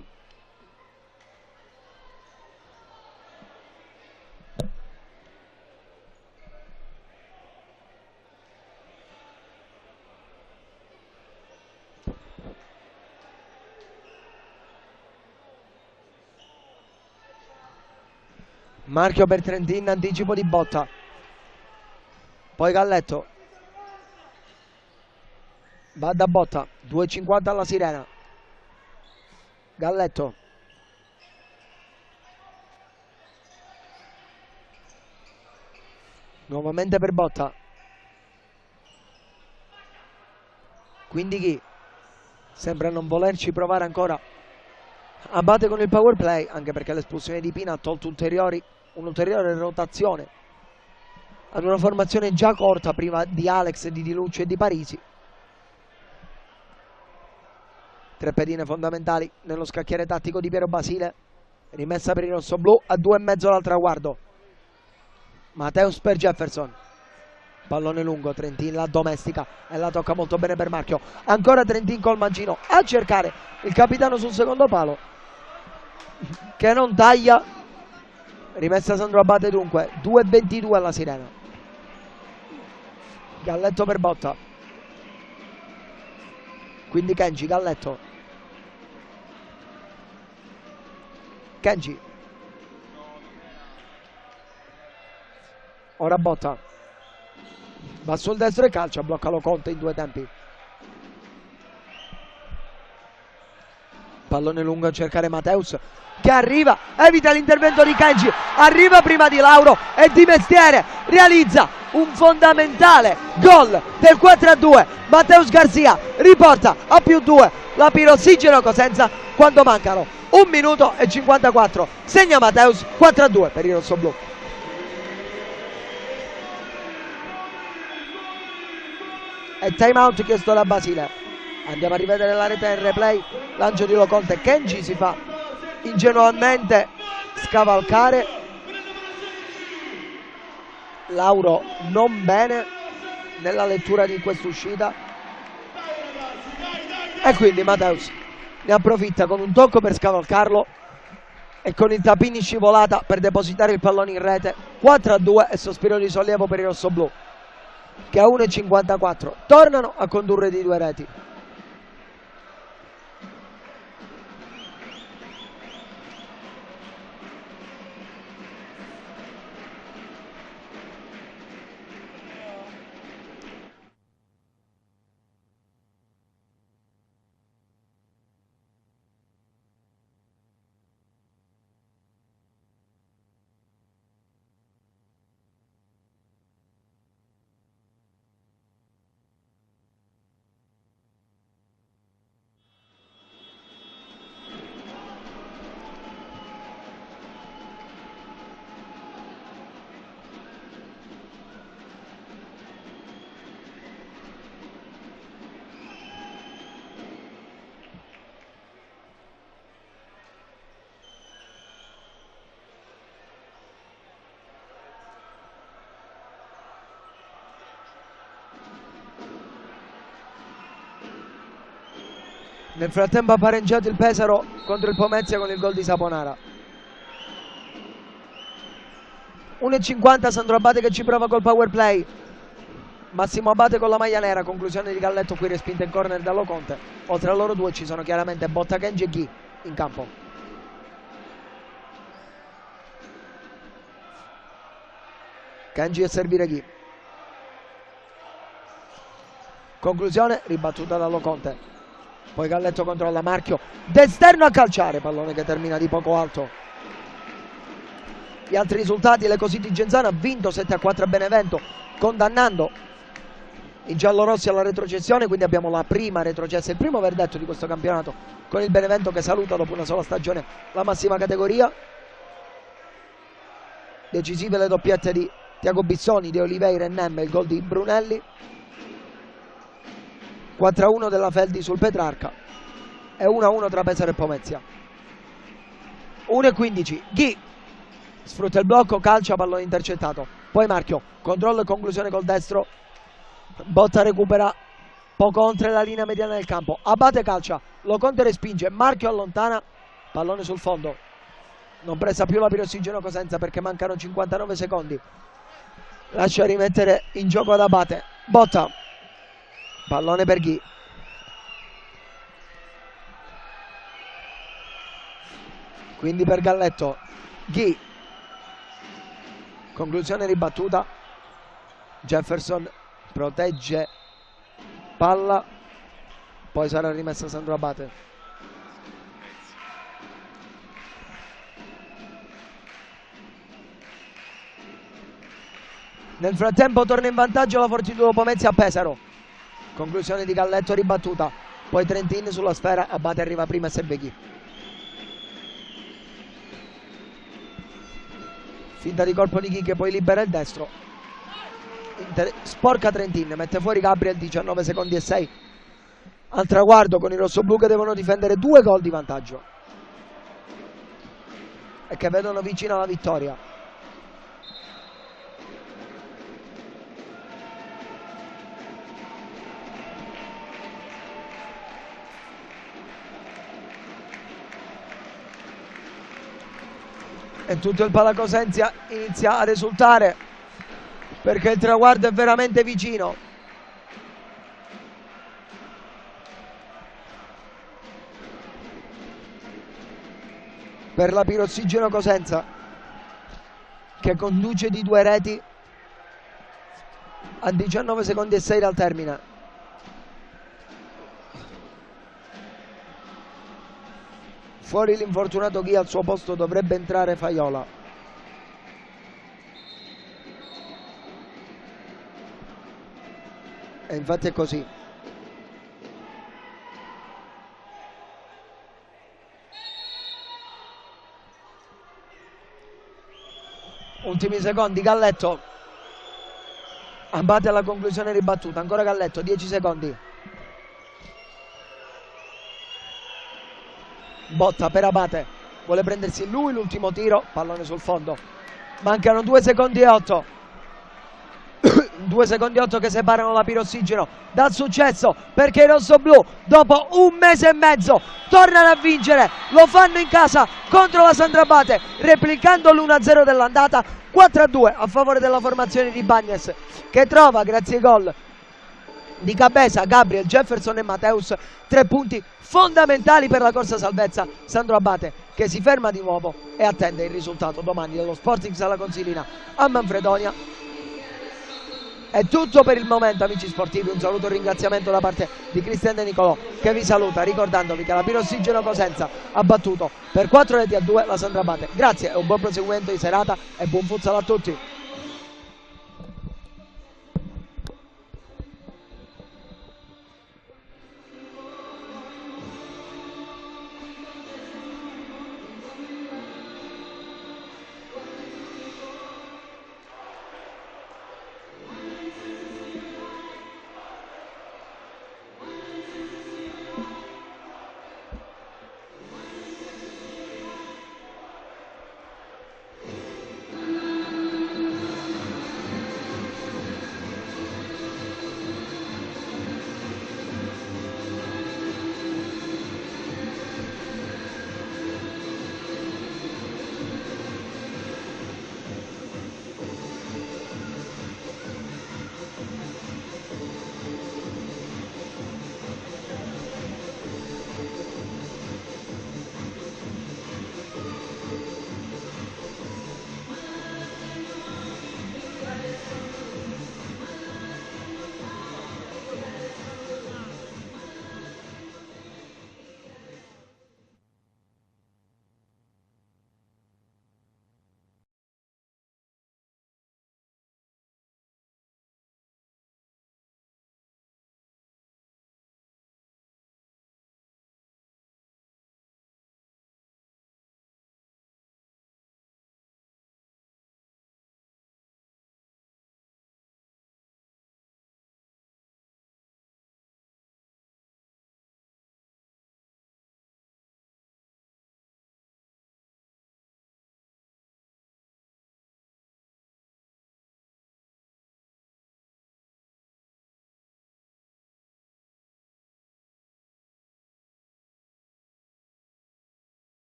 Marchio per Trentin, anticipo di Botta, poi Galletto, va da Botta, 2,50 alla Sirena. Galletto, nuovamente per Botta, quindi Ghi sembra non volerci provare ancora. Abate con il power play, anche perché l'espulsione di Pina ha tolto un'ulteriore rotazione ad una formazione già corta prima di Alex, di Lucio e di Parisi. Tre pedine fondamentali nello scacchiere tattico di Piero Basile, rimessa per il rossoblù a 2,5 dal traguardo. Mateus per Jefferson, pallone lungo, Trentin la domestica e la tocca molto bene per Marchio, ancora Trentin col mancino a cercare il capitano sul secondo palo che non taglia, rimessa Sandro Abate dunque, 2,22 alla Sirena. Galletto per Botta, quindi Kenji, Galletto, Kenji, ora Botta, Va sul destro e calcia, blocca Loconte in due tempi. Pallone lungo a cercare Mateus, che arriva, evita l'intervento di Kenji, arriva prima di Lauro e di mestiere realizza un fondamentale gol del 4-2. Mateus Garcia riporta a +2 la Pirossigeno Cosenza quando mancano 1 minuto e 54. Segna Mateus, 4-2 per i rossoblù. E time out chiesto da Basile. Andiamo a rivedere la rete in replay. Lancio di Loconte, Kenji si fa ingenuamente scavalcare. Lauro non bene nella lettura di quest'uscita e quindi Mateus ne approfitta con un tocco per scavalcarlo e con il tapin in scivolata per depositare il pallone in rete. 4-2 e sospiro di sollievo per i rossoblù, che a 1,54 tornano a condurre di 2 reti. Nel frattempo ha pareggiato il Pesaro contro il Pomezia con il gol di Saponara. 1,50 Sandro Abate che ci prova col power play. Massimo Abate con la maglia nera, conclusione di Galletto qui respinta in corner da Loconte. Oltre a loro due ci sono chiaramente Botta, Kenji e Ghi in campo. Kenji a servire Ghi. Conclusione ribattuta da Loconte. Poi Galletto controlla Marchio, d'esterno a calciare, pallone che termina di poco alto. Gli altri risultati: l'Eco City Genzano ha vinto 7-4 a Benevento, condannando i giallorossi alla retrocessione, quindi abbiamo la prima retrocessa, il primo verdetto di questo campionato, con il Benevento che saluta dopo una sola stagione la massima categoria. Decisive le doppiette di Tiago Bissoni, di Oliveira e Nemme, il gol di Brunelli. 4-1 della Feldi sul Petrarca e 1-1 tra Pesaro e Pomezia. 1-15, Ghi sfrutta il blocco, calcia, pallone intercettato. Poi Marchio, controllo e conclusione col destro. Botta recupera poco oltre la linea mediana del campo. Abate calcia, Loconte respinge, Marchio allontana, pallone sul fondo. Non presa più la Pirossigeno Cosenza perché mancano 59 secondi. Lascia rimettere in gioco ad Abate. Botta, pallone per Ghi. Quindi per Galletto, Ghi. Conclusione ribattuta. Jefferson protegge palla. Poi sarà rimessa Sandro Abate. Nel frattempo torna in vantaggio la Fortitudo Pomezia a Pesaro. Conclusione di Galletto ribattuta. Poi Trentin sulla sfera, Abate arriva prima e serve Ghi. Finta di colpo di Ghi che poi libera il destro. Sporca Trentin, mette fuori Gabriel, 19 secondi e 6 al traguardo, con i rossoblù che devono difendere 2 gol di vantaggio e che vedono vicina la vittoria. E tutto il Palacosenzia inizia ad esultare perché il traguardo è veramente vicino. Per la Pirossigeno Cosenza, che conduce di 2 reti a 19 secondi e 6 dal termine. Fuori l'infortunato Ghia, al suo posto dovrebbe entrare Faiola. E infatti è così. Ultimi secondi, Galletto. Abate alla conclusione ribattuta, ancora Galletto, 10 secondi. Botta per Abate, vuole prendersi lui l'ultimo tiro, pallone sul fondo. Mancano 2 secondi e 8. 2 secondi e 8 che separano la Pirossigeno dal successo, perché i rossoblù dopo un mese e mezzo tornano a vincere, lo fanno in casa contro la Sandrabate, replicando l'1-0 dell'andata. 4-2 a favore della formazione di Bagnes, che trova, grazie ai gol di Cabeza, Gabriel, Jefferson e Mateus, 3 punti fondamentali per la corsa salvezza. Sandro Abate che si ferma di nuovo e attende il risultato domani dello Sporting Sala Consilina a Manfredonia. È tutto per il momento, amici sportivi, un saluto e un ringraziamento da parte di Cristian De Nicolò, che vi saluta ricordandovi che la Pirossigeno Cosenza ha battuto per 4-2 la Sandrabate. Grazie e un buon proseguimento di serata e buon futsal a tutti.